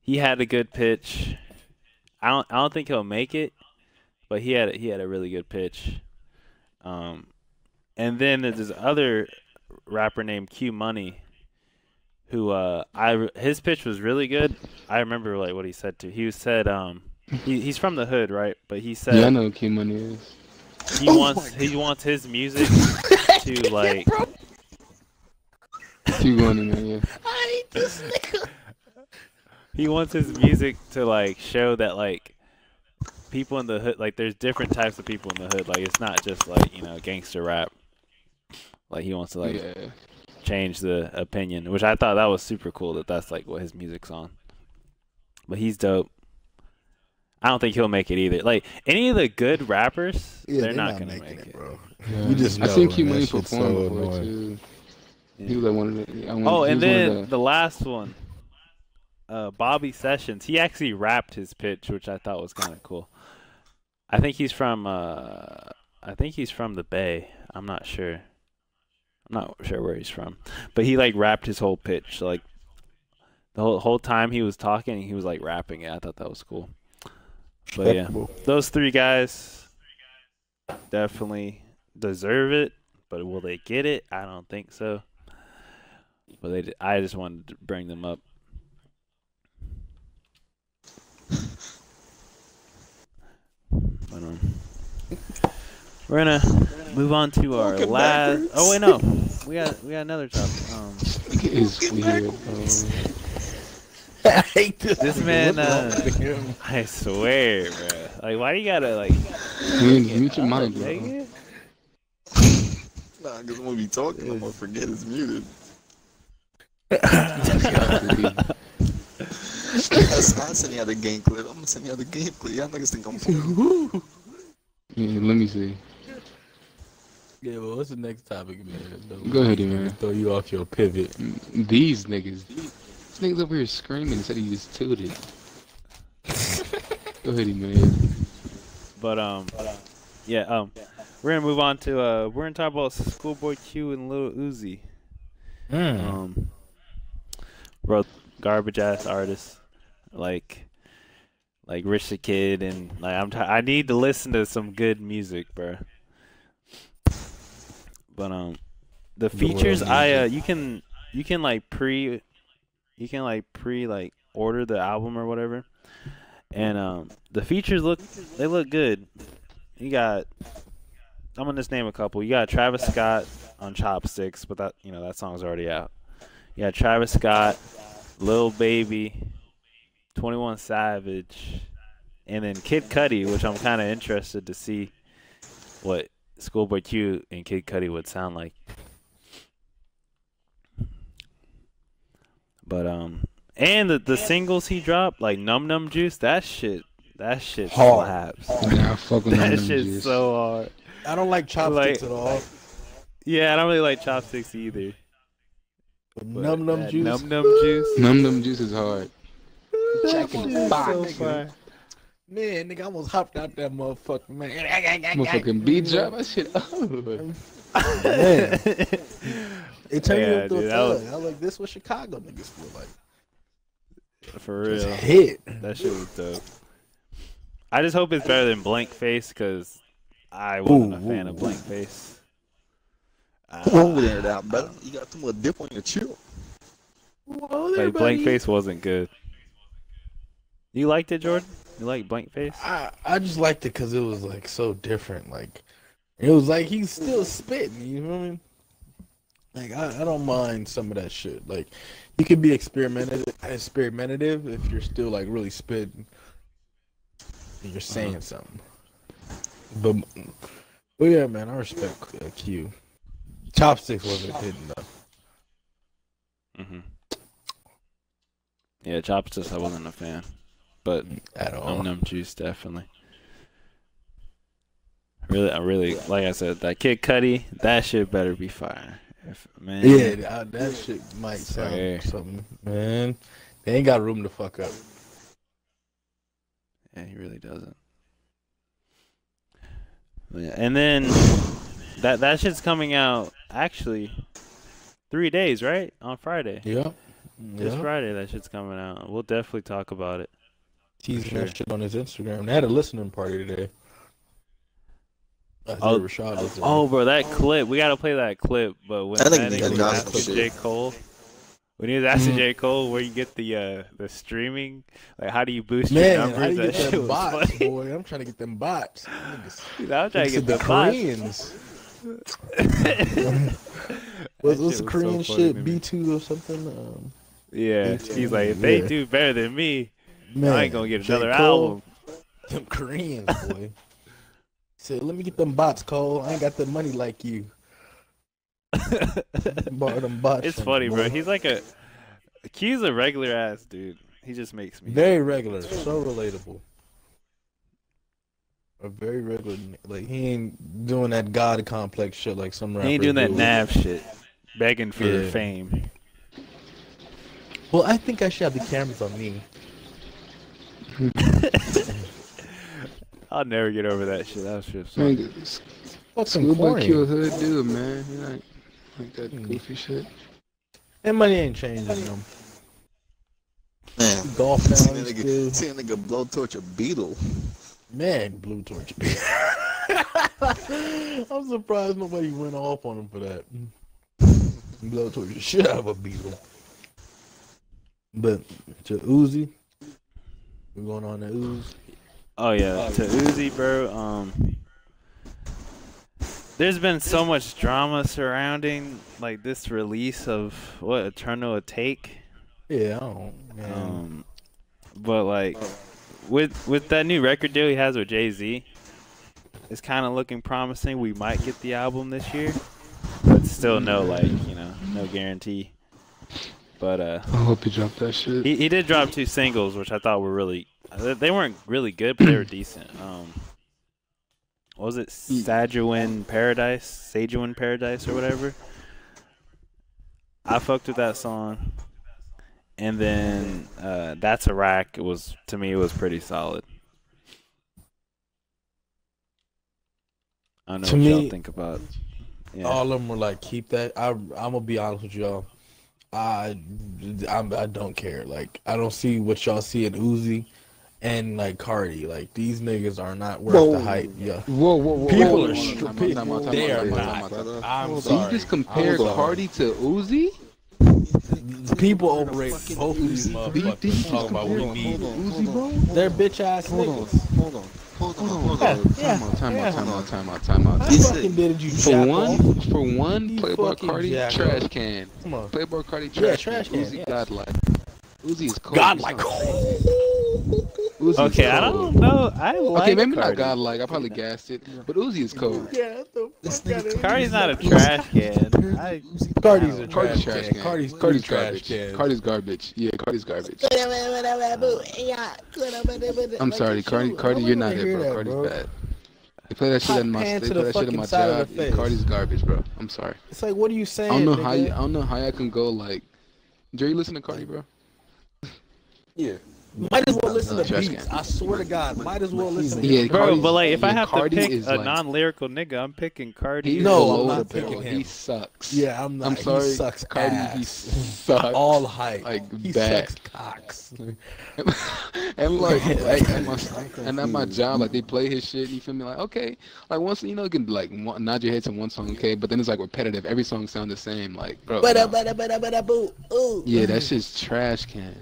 He had a good pitch. I don't think he'll make it, but he had a really good pitch. And then there's this other rapper named Q Money, who his pitch was really good. I remember like what he said too. He said he's from the hood, right? But he said Yeah, I know who Key Money is. he wants his music to like Keep going, man. Yeah. I hate this nigga. he wants his music to like show that like people in the hood, like there's different types of people in the hood. Like it's not just like, you know, gangster rap. Like he wants to like Yeah. change the opinion, which I thought that was super cool that that's like what his music's on. But he's dope. I don't think he'll make it either. Like any of the good rappers, they're not gonna make it. bro. Yeah. You just I know, seen man, Key that Money shit's perform so before annoying. too. Yeah. He was like one of the. Oh, he and was one then of the last one, Bobby Sessions. He actually rapped his pitch, which I thought was kind of cool. I think he's from the Bay. I'm not sure. I'm not sure where he's from, but he like rapped his whole pitch. Like the whole time he was talking, he was like rapping it. I thought that was cool. But yeah, those three guys definitely deserve it. But will they get it? I don't think so. But I just wanted to bring them up. But, we're gonna move on to our Walking last. backwards. Oh wait, no, we got another topic. Nigga is weird, bro. I hate this. This nigga. man, What's wrong with him? I swear, bro. Like, why you gotta like? Mute your mic, bro. Nigga? Nah, because I'm gonna be talking, I'm gonna forget it's muted. I'll send you out the game clip. I'm gonna send you out the game clip. Y'all niggas think I'm playing. Yeah, let me see. Yeah, well, what's the next topic, man? Go ahead, man. Throw you off your pivot. These niggas. This nigga's over here screaming instead he just tooted. Go ahead, man. But yeah, we're gonna move on to we're gonna talk about Schoolboy Q and Lil Uzi. Bro, garbage ass artists like Rich the Kid, and like I need to listen to some good music, bro. But the features you can pre order the album or whatever, and the features look good. You got, I'm gonna just name a couple. You got Travis Scott on Chopsticks, but that song's already out. You got Travis Scott, Lil Baby, 21 Savage, and then Kid Cudi, which I'm kind of interested to see what Schoolboy Q and Kid Cudi would sound like. But and the singles he dropped, like Num Num Juice, that shit slaps. Nah, fuck with That them shit's niggas. so hard. I don't like chopsticks at all. Yeah, I don't really like Chopsticks either. But Num Num that Juice. Num Num Juice. Num Num Juice is hard. Check in the box, so nigga. fire. Man, nigga, I almost hopped out that motherfucker, man. Motherfucking beat drop that shit. Oh. Man. It turned Yeah, me into dude, a that thug. was- I was like, this what Chicago niggas feel like. For Just real. hit. That shit was dope. I just hope it's better than Blank Face, because I wasn't a fan of Blank Face. Come over there, that brother. You got too much dip on your chill. Like Blank Face wasn't good. You liked it, Jordan? You like Blank Face? I just liked it because it was like so different. Like it was like he's still spitting. You know what I mean? Like I don't mind some of that shit. Like you could be experimentative if you're still like really spitting and you're saying something. But yeah, man, I respect Q. Chopsticks wasn't hidden though. Yeah, Chopsticks, I wasn't a fan, but At all. Numb Juice definitely. I really, like I said, that Kid Cudi, that shit better be fire. Man. Yeah, that shit might Swear. sound something, man. They ain't got room to fuck up. Yeah, he really doesn't. Yeah, and then that shit's coming out actually 3 days, right? On Friday. Yep. This Friday, that shit's coming out. We'll definitely talk about it. Teasing sure. that shit on his Instagram. They had a listening party today. Rashad was there. Bro, that clip. We gotta play that clip. But when That that nigga nigga was got asking some J. shit. Cole, when he was asking J. Cole where you get the streaming, like how do you boost your Man, numbers? how do you That get shit them was bots, funny. boy? I'm trying to get them bots. Dude, I'm trying to get the the bots. Koreans. That What's shit the was Korean so funny shit? to me. B2 or something? Yeah, B2. he's like, if they Yeah. do better than me, Man, I ain't gonna get J. another Cole, album. Them Koreans, boy. Said, let me get them bots, Cole. I ain't got the money like you. Borrow them bots. It's from funny, me, bro. boy. He's like Q's a regular ass dude. He just makes me. Very regular, so relatable. A very regular, like he ain't doing that god complex shit like some rappers. He ain't doing that do. nav shit, begging for Yeah. fame. Well, I think I should have the cameras on me. I'll never get over that shit. That was just Man, Fucking Schoolboy Q a corny. hood dude, man. He like that goofy shit. That money ain't changing them. Man, Golf see now, a still. nigga blowtorch a beetle. Man, Blue Torch. I'm surprised nobody went off on him for that. Blue Torch should have a beetle. But to Uzi, we're going on to Uzi. Oh yeah, to Uzi, bro. There's been so much drama surrounding like this release of what Eternal Take. Yeah, I don't, man. But like with that new record deal he has with Jay-Z, it's kind of looking promising. We might get the album this year, but still no no guarantee. But I hope he dropped that shit. he did drop 2 singles, which I thought were really. They weren't really good, but they were decent. What was it? Sajuin Paradise, or whatever. I fucked with that song, and then That's Iraq. To me, it was pretty solid. I don't know To what y'all me, think about. Yeah. All of them were like, keep that. I'm gonna be honest with y'all. I don't care. Like, I don't see what y'all see in Uzi and like Cardi. Like, these niggas are not worth the hype. Yeah. Whoa. People Hold are on, stupid. time out, They are time not. out. I'm So you sorry. just compared Hold on. Cardi to Uzi? People overrate both of these motherfuckers. Talking about we need Uzi, bro? they're bitch ass niggas. Hold on. Time out. I fucking did you For jack one, off. You Playboy fucking Cardi, jack trash off. can. Come on. Playboy Cardi, Yeah, trash can. Uzi, yes. godlike. Uzi is cold. Godlike. Uzi is Okay, I cold. don't know. I like Okay, maybe Cardi. not godlike. I probably gassed it. But Uzi is cold. Yeah, the fuck out of Cardi's not a trash can. Cardi's a Cardi's trash trash can. can. Cardi's Cardi's trash garbage. can. Cardi's garbage. Yeah, Cardi's garbage. I'm sorry, Cardi, you're not it, bro. Cardi's bad. They play that shit Hot in my, pan they to play the that shit in my fucking side of job. the face. Cardi's garbage, bro. I'm sorry. It's like, what are you saying? I don't know nigga? how I can go like. Jerry, listen to Cardi, bro. Yeah. Might as well listen to trash beats. can. I swear to God, might as well listen to Yeah, beats. Bro, Cardi's- but like if I yeah, have Cardi to pick is a like- non-lyrical nigga, I'm picking Cardi. He's No, I'm below not the picking barrel. him. He sucks. Yeah, I'm not. I'm sorry, He sucks Cardi. ass. He sucks. All hype. Like, he bad. sucks cocks. And like at my job, like they play his shit. You feel me? Like okay, like once you can like nod your head to one song, okay, but then it's like repetitive. Every song sounds the same. Like bro, no. Yeah, that shit's trash can.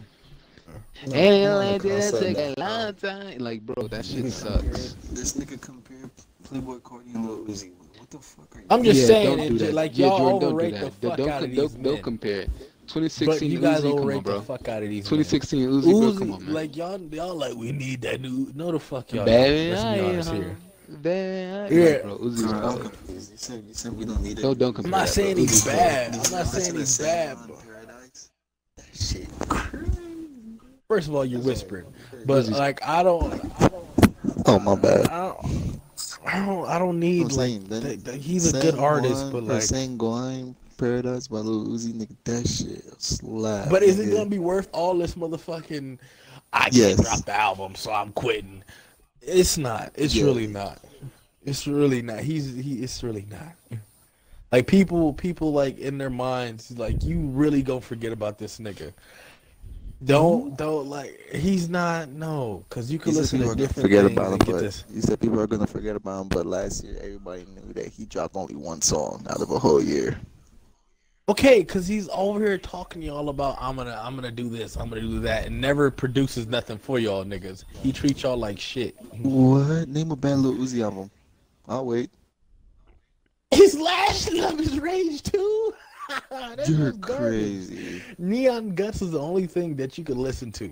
And that took a long time. Like bro, that shit sucks. This nigga compared Playboy Cardi and Lil Uzi. What What the fuck are you? I'm just Yeah, saying, don't do that. like Yeah, y'all Jordan, don't do overrate the that. fuck out of these men. Don't compare it. But 2016 you guys Uzi, come overrate on, the bro. fuck out of these 2016 men. Uzi, bro, come on, man. like y'all like we need that new. No, the fuck y'all. Baby, Let's be honest I, here. baby, Yeah. like, bro, Uzi's I'm cold. confused. You said we don't need it. Don't compare I'm not that, saying bro. he's Uzi's cold. bad. I'm not saying he's bad, bro. Paradise. That shit. First of all, you're whispering, but like I don't. Oh my bad. I don't need I'm like saying, he's a good artist, but like. Sanguine Paradise by Lil Uzi, nigga, that shit slap. But is it nigga. gonna be worth all this motherfucking? I Yes. can't drop the album, so I'm quitting. It's not. It's Yeah. really not. It's really not. It's really not. Like people like in their minds, like you really gonna forget about this nigga. Don't like he's not because you can You listen said people to are gonna different forget things about him, and get but this. you said people are gonna forget about him. But last year, everybody knew that he dropped only one song out of a whole year. Okay, because he's over here talking to y'all about I'm gonna do this, I'm gonna do that, and never produces nothing for y'all niggas. He treats y'all like shit. What? Name a bad Lil Uzi album. I'll wait. His last album is Rage 2. That You're was garbage. crazy. Neon Guts is the only thing that you could listen to.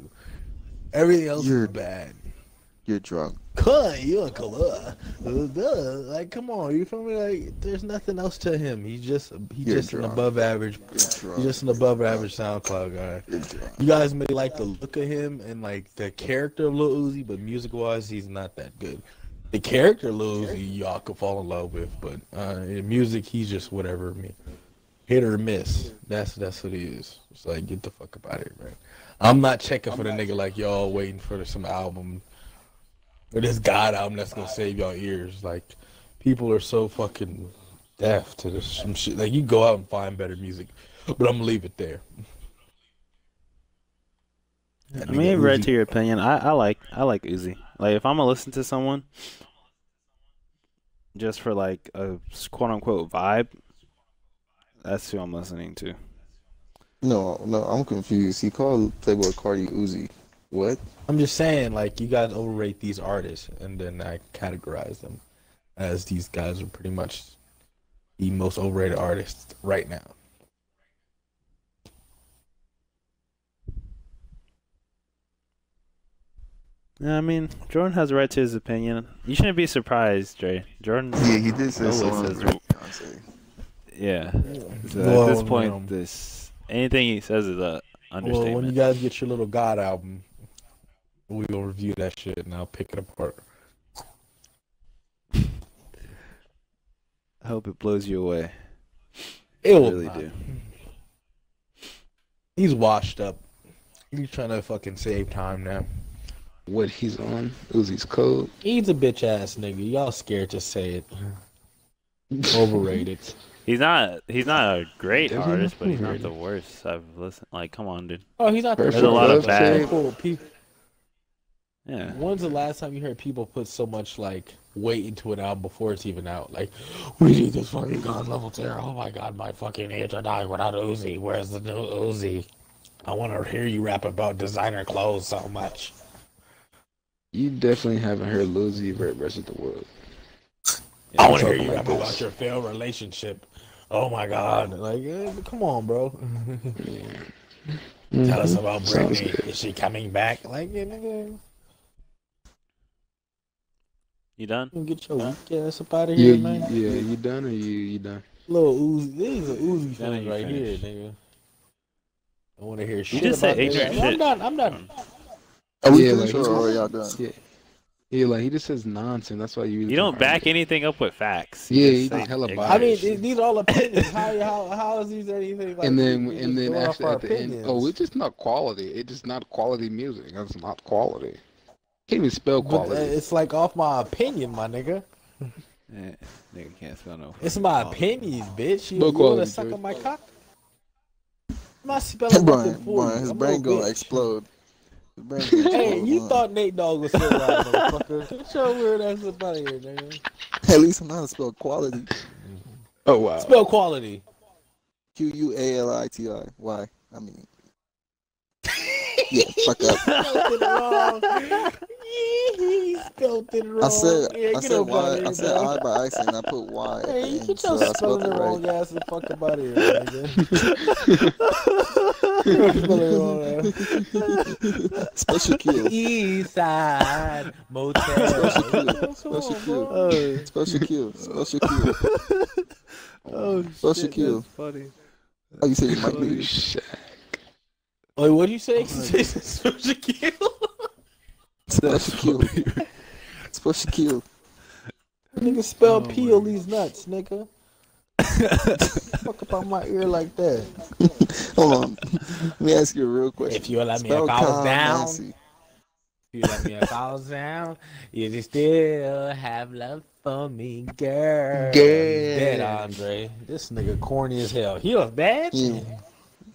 Everything else You're- is bad. You're drunk. You're a color. Like, come on, you feel me? Like, there's nothing else to him. He's just an drunk. above average. You're He's drunk. just an above average SoundCloud guy. You're drunk. You guys may like the look of him and like the character of Lil Uzi, but music wise, he's not that good. The character of Lil Uzi, y'all could fall in love with, but in music, he's just whatever. Hit or miss. That's what he is. It's like get the fuck up out of here, man. I'm not checking for the nigga like y'all waiting for some album or this God album that's gonna save y'all ears. Like people are so fucking deaf to this some shit. Like you go out and find better music, but I'm gonna leave it there. I mean, right to your opinion, I like Uzi. Like, if I'm gonna listen to someone just for like a quote unquote vibe, that's who I'm listening to. No, I'm confused. He called Playboy Cardi Uzi. What? I'm just saying, like you guys overrate these artists, and then I categorize them as these guys are pretty much the most overrated artists right now. Yeah, I mean, Jordan has a right to his opinion. You shouldn't be surprised, Dre. Jordan. Yeah, he did say always someone says was Beyonce. Yeah. So Well, at this point, you know. this anything he says is a understatement. Well, when you guys get your little God album, we will review that shit and I'll pick it apart. I hope it blows you away. It I will really not. do. He's washed up. He's trying to fucking save time now. What he's on, Uzi's cold. He's a bitch ass nigga. Y'all scared to say it. Overrated. He's not a great Definitely artist, but he's not overrated. the worst I've listened. Like, come on, dude. Oh, he's not the There's a lot of worst. bad- People, Yeah. when's the last time you heard people put so much like weight into an album before it's even out? Like, we need this fucking God level tier. Oh my God, my fucking ears are dying without Uzi. Where's the new Uzi? I want to hear you rap about designer clothes so much. You definitely haven't heard Lil Uzi versus the world. I want to hear talking you like rap this. about your failed relationship. Oh my God. Like, come on, bro. Tell us about Sounds Britney. good. Is she coming back? Like, yeah, nigga, You done? you get your weak ass up out of here, man. You done or you done? Little Uzi. This is an Uzi Then fan you right finish. here, nigga. I want to hear shit just said about ignorant this. shit. I'm done. Are we Yeah, finished like, or are y'all done? Yeah, like he just says nonsense. That's why you. You don't back anything up with facts. Yeah, just he say just hella ignorant I mean, shit. these are all opinions. How is these anything like? And then we just going off actually our at the end, opinions. oh, it's just not quality. It's just not quality music. That's not quality. Can't even spell But quality. it's like off my opinion, my nigga. Eh, nigga can't spell no. It's my fucking opinion, bitch. You Low want quality, to suck George. on my cock? I'm not spelling nothing for you. His I'm brain no gonna bitch. explode. His brain gonna Hey, explode, you huh? thought Nate Dogg was still alive, motherfucker. Get your weird ass up out of here, nigga. At least I'm not spell quality. Oh wow. Spell quality. Quality. Why? I mean, Yeah, fuck up. Spelled it wrong. He spelled it wrong. I said yeah, I get said up out Y. of I here, said dog. I by accident. I put Y at Hey, the you end, get so your I spelled spelling it the right. wrong ass the fuck up out of here, nigga. Spelling it wrong ass. Special Q. East Side Motel. Special Q. Come Special on, Q. bro. Oh, Special Q. Special Q. oh Special shit, Q. that's funny. Oh, you said you might Holy be. shit. Wait, what do you say? Special Q. Special Q. Special Q. Nigga spell Oh, peel my these nuts, nigga. Fuck up on my ear like that. Hold on. Let me ask you a real question. If you let me Spell if I was Kyle down, Massey. if you let me if I was down, you still have love for me, girl. He's dead, Andre. This nigga corny as hell. He was bad. He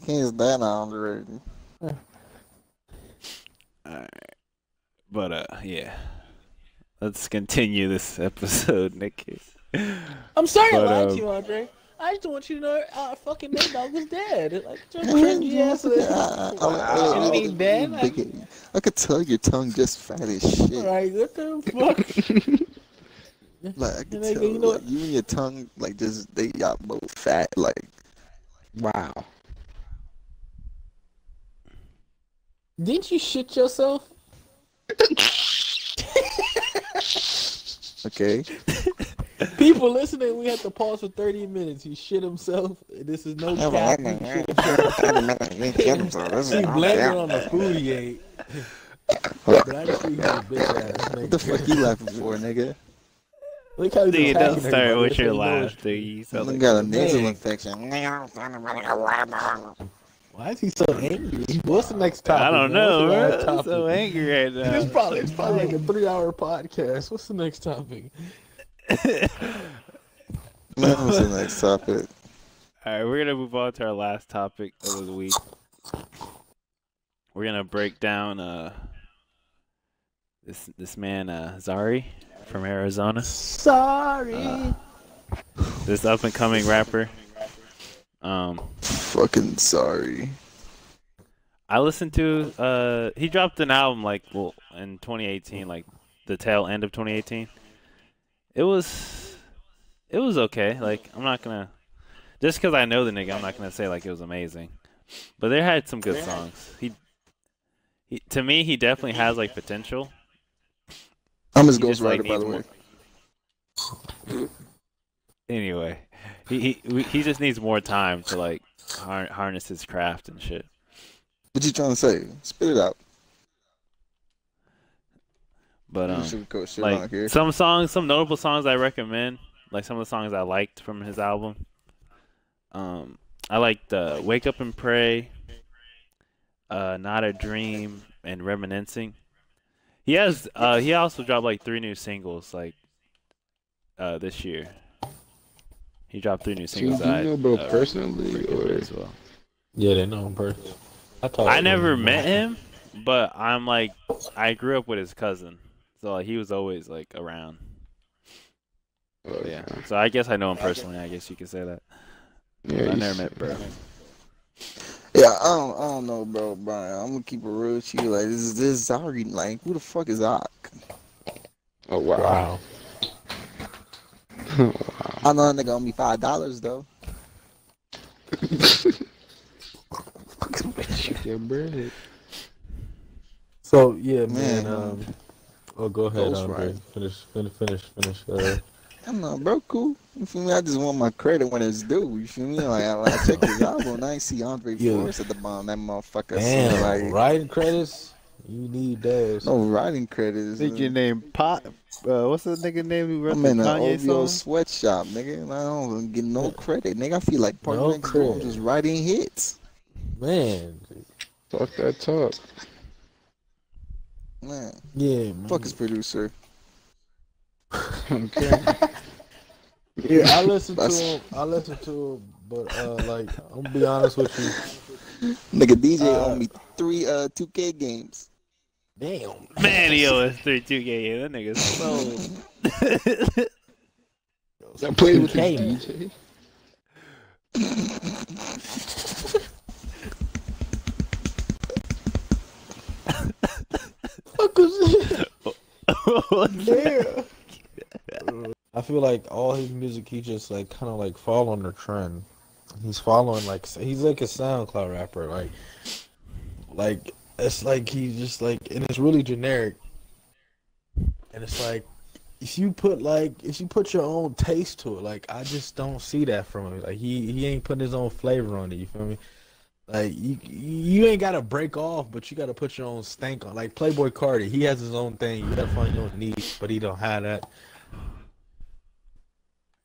is that underrated. Alright. But yeah. Let's continue this episode, Nick. I'm sorry I But, lied to you, Andre. I just want you to know fucking Nate Dogg was dead. Like just cringy ass. Wow. He dead? I could tell your tongue just fat as shit. Alright, what the fuck? Like I could Nigga, tell, you know like, you and your tongue, like just they got both fat. Like Wow. Didn't you shit yourself? okay, People listening, we had to pause for 30 minutes. He shit himself. This is no cap. He shit himself. He blamed it on the food he ate. But I just think he's a bitch ass what the nigga. fuck you laughing for, nigga? Look how he's Dude, don't attacking start everybody. with That's your how you know laugh, it's- dude. You sound You like got a nasal Dang. infection. Why is he so angry? What's the next topic? I don't man? know, What's the bro. last I'm topic? so angry right now. It's probably like a 3-hour podcast. What's the next topic? What's the next topic? Alright, we're gonna move on to our last topic of the week. We're gonna break down this man Zari from Arizona. Sorry. This up and coming rapper. Fucking sorry. I listened to he dropped an album in 2018, like the tail end of 2018. It was okay. Like I'm not gonna just because I know the nigga, I'm not gonna say like it was amazing. But there had some good songs. He to me he definitely has like potential. I'm his He just, ghostwriter, like, by the needs way. Anyway, he just needs more time to like harness his craft and shit. What you trying to say? Spit it out. But You should go shit on like here. some notable songs I recommend, like some of the songs I liked from his album. I liked "Wake Up and Pray," "Not a Dream," and "Reminiscing." He also dropped like 3 new singles like this year. He dropped 3 new So you singles. that know I, bro really personally, good or as well. Yeah, they know him personally. I never met him, but I'm like I grew up with his cousin, so like, he was always like around. oh, Yeah, so I guess I know him personally. I guess you could say that. yeah, I you never should. met bro. Yeah, I don't know, bro, Brian. I'm gonna keep it real with you. Like this Zari, like who the fuck is Ock? Oh wow. Wow. I know that nigga owe me $5 though. Yeah, bread. So yeah, man. Man, Oh, go ahead, Ghost Andre. Rider. Finish. I don't know, bro, cool. You feel me? I just want my credit when it's due. You feel me? Like I checked his album and I ain't see Andre Yeah. Forrest at the bottom. That motherfucker. Damn, So, like writing credits. You need those. no writing credits. name Pot. What's the nigga name who wrote I'm in an OVO sweatshop, nigga, and I don't get no credit, nigga. I feel like part No next door credit. just writing hits. Man. Talk that talk. Man, Yeah, man. fuck his producer. Okay. Yeah, I listen to That's- him, but like I'm gonna be honest with you. Nigga, DJ Uh, owe me 3 2K games. Damn. Man, he owes 3-2K. That nigga's so. I played with Okay, this DJ. Yeah. I feel like all his music, he just like kind of like fall on the trend. He's following like he's like a SoundCloud rapper, like it's like he's just like, and it's really generic, and it's like if you put your own taste to it, like I just don't see that from him. Like he ain't putting his own flavor on it. You feel me? Like you ain't gotta break off, but you gotta put your own stank on. Like Playboy Cardi, he has his own thing. You gotta find your own niche, but he don't have that.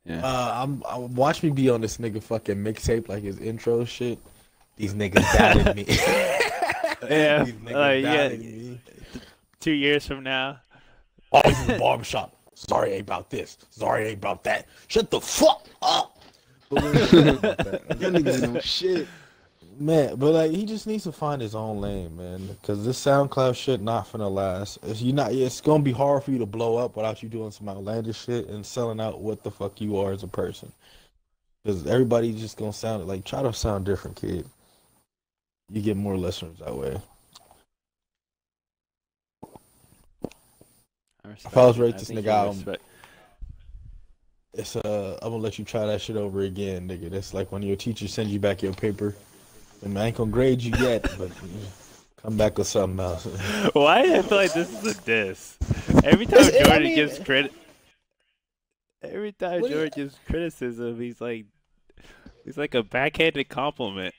Yeah. I watch me be on this nigga fucking mixtape, like his intro shit. These niggas doubted me. Yeah. These niggas Yeah. doubted me. 2 years from now. Always in the barbershop. Sorry ain't about this. Sorry ain't about that. Shut the fuck up. But we ain't talking about that. Y'all niggas know shit. Man, but like he just needs to find his own lane, man. Because this SoundCloud shit not finna last. It's gonna be hard for you to blow up without you doing some outlandish shit and selling out what the fuck you are as a person. Because everybody's just gonna sound like, try to sound different, kid. You get more listeners that way. If I was rate this nigga album, it's I'm gonna let you try that shit over again, nigga. That's like when your teacher sends you back your paper. And I ain't gonna grade you yet, but come back with something else. Why? I feel like this is a diss. Every time Jordan gives credit, every time Jordan gives criticism, he's like a backhanded compliment.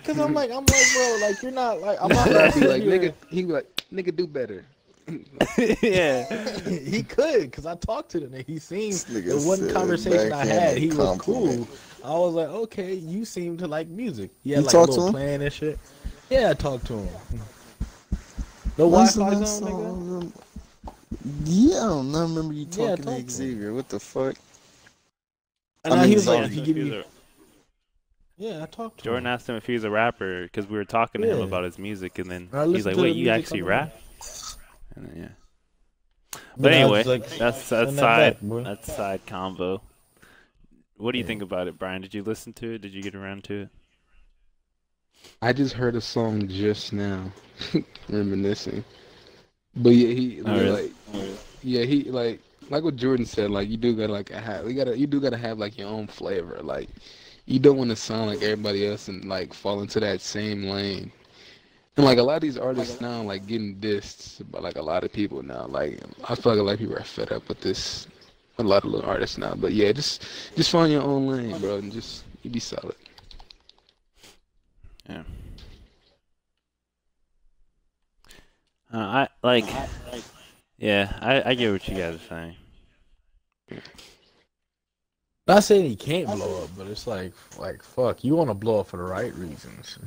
Cause I'm like, bro, like you're not like I'm not I'd be like, here. nigga, he'd be like, nigga, do better. Yeah. He could, cause I talked to the nigga. He seemed This nigga the one said conversation I had, he was compliment. cool. I was like, okay, you seem to like music. He had You like a talked little to him? plan and shit. Yeah, I talked to him. The What's the Wi-Fi last zone, nigga. song? Yeah, I don't remember you Yeah, talking talk to to Xavier. What the fuck? And I mean, he was Zone. like, he give me. Yeah, I talked to Jordan him. asked him if he was a rapper because we were talking to him Yeah. about his music, and then I he's listened like, to "Wait, the you music actually on the- rap?" And then, yeah. But Then I anyway, was like, that's send that side back, bro. that's side combo. What do you Yeah. think about it, Brian? Did you listen to it? Did you get around to it? I just heard a song just now, reminiscing. But yeah, he Oh, really? he like what Jordan said. Like you do gotta you do gotta have like your own flavor. Like you don't want to sound like everybody else and like fall into that same lane. And like a lot of these artists now, like getting dissed by like a lot of people now. Like I feel like a lot of people are fed up with this. A lot of little artists now. But yeah, just find your own lane, bro, and just you be solid. Yeah. I like. Yeah, I get what you guys are saying. Not saying he can't blow up, but it's like fuck. You want to blow up for the right reasons.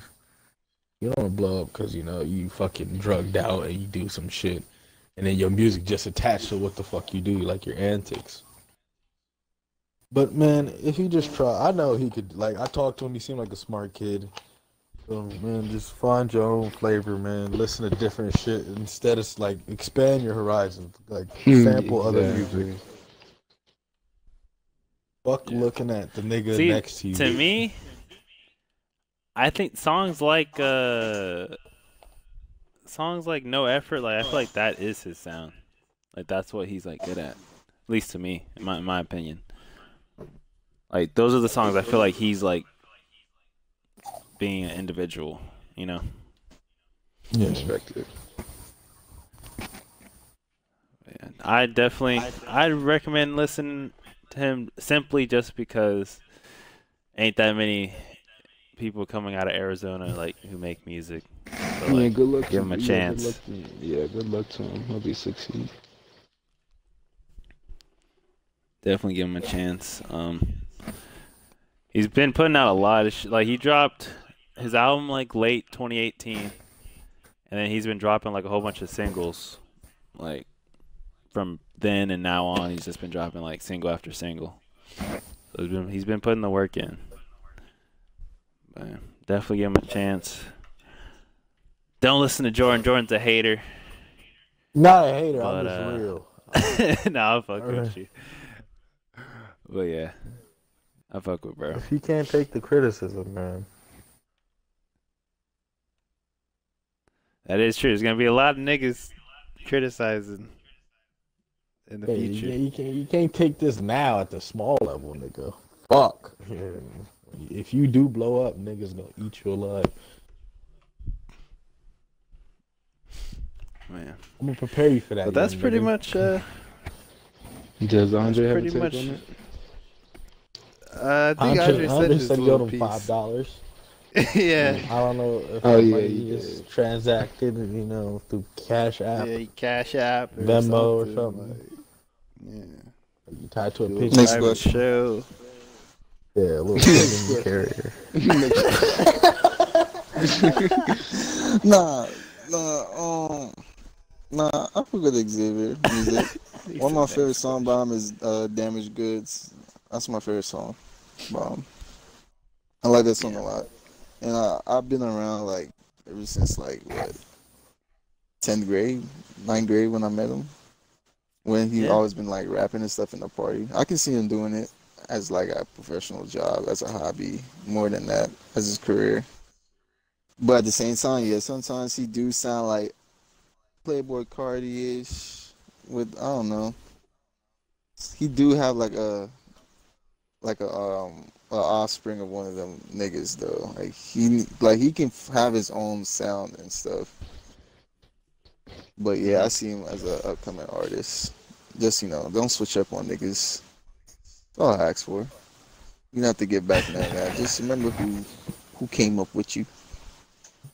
You don't want to blow up because you fucking drugged out and you do some shit, and then your music just attached to what the fuck you do, like your antics. But man, if you just try, I know he could. Like I talked to him, he seemed like a smart kid. So man, just find your own flavor, man. Listen to different shit instead of like expand your horizons, like sample other Exactly. music. Fuck Yeah. looking at the nigga See, next to you. to me, I think songs like No Effort, like I feel like that is his sound. Like that's what he's like good at. At least to me, in my opinion. Like those are the songs I feel like he's like being an individual, Yeah. Perspective. Yeah, I'd recommend listening to him simply just because ain't that many people coming out of Arizona like who make music. So, Yeah, like, good luck. give him a chance. Good luck to him. Hope he succeeds. Definitely give him a chance. He's been putting out a lot of like he dropped his album like late 2018, and then he's been dropping like a whole bunch of singles, like from then and now on. He's just been dropping like single after single. So he's been putting the work in. But definitely give him a chance. Don't listen to Jordan. Jordan's a hater. Not a hater, But, I'm just real. No, I'll fuck Alright. with you. But yeah, I fuck with bro. If you can't take the criticism, man. That is true. There's gonna be a lot of niggas criticizing in the Hey, future. you can't take this now at the small level, nigga. Fuck. If you do blow up, niggas gonna eat you alive. Man. I'm gonna prepare you for that. But that's young pretty nigga. much Does Andre have a pretty take much- on it? I think Andre said his said little go to piece. $5. yeah. I don't know if Oh, that yeah, money you is did. transacted, through Cash App. Yeah, Cash App or Venmo or something. something. Yeah. You tied to a Do picture. Next private question. show. Yeah, a little fucking carrier. Nah, I forgot Xavier music. One of my favorite songs by him is Damaged Goods. That's my favorite song by him. I like that song a lot. And I've been around like ever since like what 10th grade, 9th grade when I met him. When he Yeah. always been like rapping and stuff in the party. I can see him doing it as like a professional job, as a hobby, more than that, as his career. But at the same time, yeah, sometimes he do sound like Playboy Cardi-ish with, I don't know. He do have like a offspring of one of them niggas though. Like he can have his own sound and stuff. But yeah, I see him as a upcoming artist. Just don't switch up on niggas. That's all I ask for. You don't have to get back none of that. Just remember who came up with you.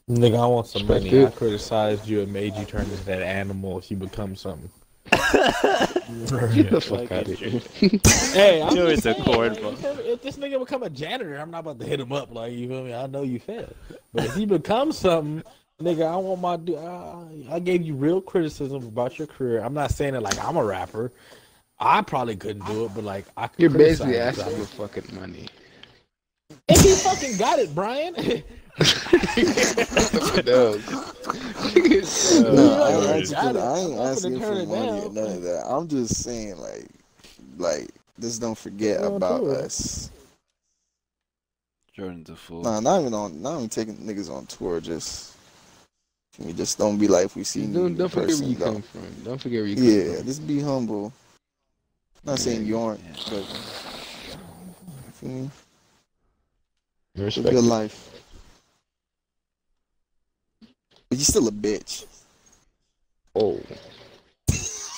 Nigga, I want some money. Respect I it. criticized you and made you turn into that animal if you become something. Get the fuck out of here. Hey, I'm You're just a saying, cornball. like, if this nigga become a janitor, I'm not about to hit him up like, you feel me? I know you failed. But if he becomes something, nigga, I want I gave you real criticism about your career. I'm not saying it like I'm a rapper. I probably couldn't do it, but like I could You're basically criticize asking you. for fucking money. And he fucking got it, Brian. No. No, I yeah, ain't got asking, it. I ain't I'm not asking gonna for turn it money or down. none of that. I'm just saying like just don't forget Go on about tour. us. Jordan's a fool. Nah, not even taking niggas on tour. Just we just don't be like if we see you in Don't forget where person, you don't- come from. Don't forget where you come Yeah, from. just be humble. Not saying you aren't, Yeah. but feel me? Live Respect your it. life. But you still a bitch. Oh.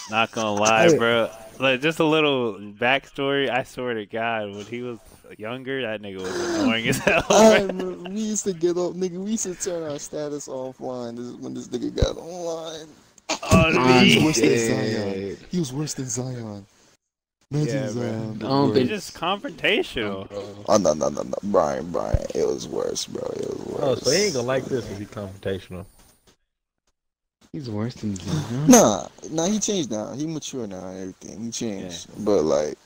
Not gonna lie, Hey. bro. Like just a little backstory. I swear to God, when he was younger, that nigga was annoying as hell. I bro. remember we used to get up, nigga. We used to turn our status offline when this nigga got online. On He was me. worse than dead. Zion. He was worse than Zion. Imagine Yeah, bro. Zion. I don't He's think- just confrontational. Oh no, Brian. It was worse, bro. It was worse. Oh, so he ain't gonna like this if he confrontational. He's worse than Zion. Nah, he changed now. He mature now and everything. He changed, but like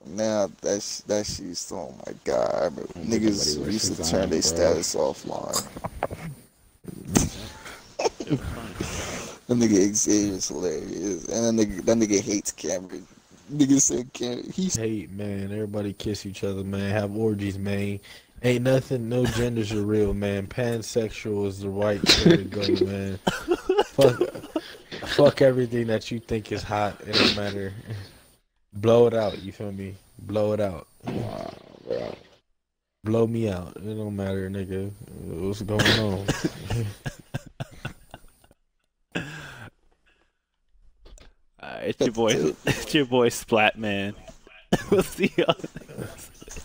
now that shit's oh my god. I remember Ain't nobody niggas worse used to than turn their Zion, status offline. It was funny. That nigga Xavier's hilarious, and that nigga hates Cameron. Nigga said Cameron. He's Hate, man. Everybody kiss each other, man. Have orgies, man. Ain't nothing, no genders are real, man. Pansexual is the right way to go, man. Fuck everything that you think is hot. It don't matter. Blow it out, you feel me? Blow it out. Wow, bro. Blow me out. It don't matter, nigga. What's going on? It's your boy Splatman. We'll see y'all.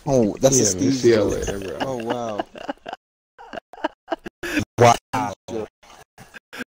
oh, that's Yeah, a man, Steve see y'all joke. later, bro. Oh wow.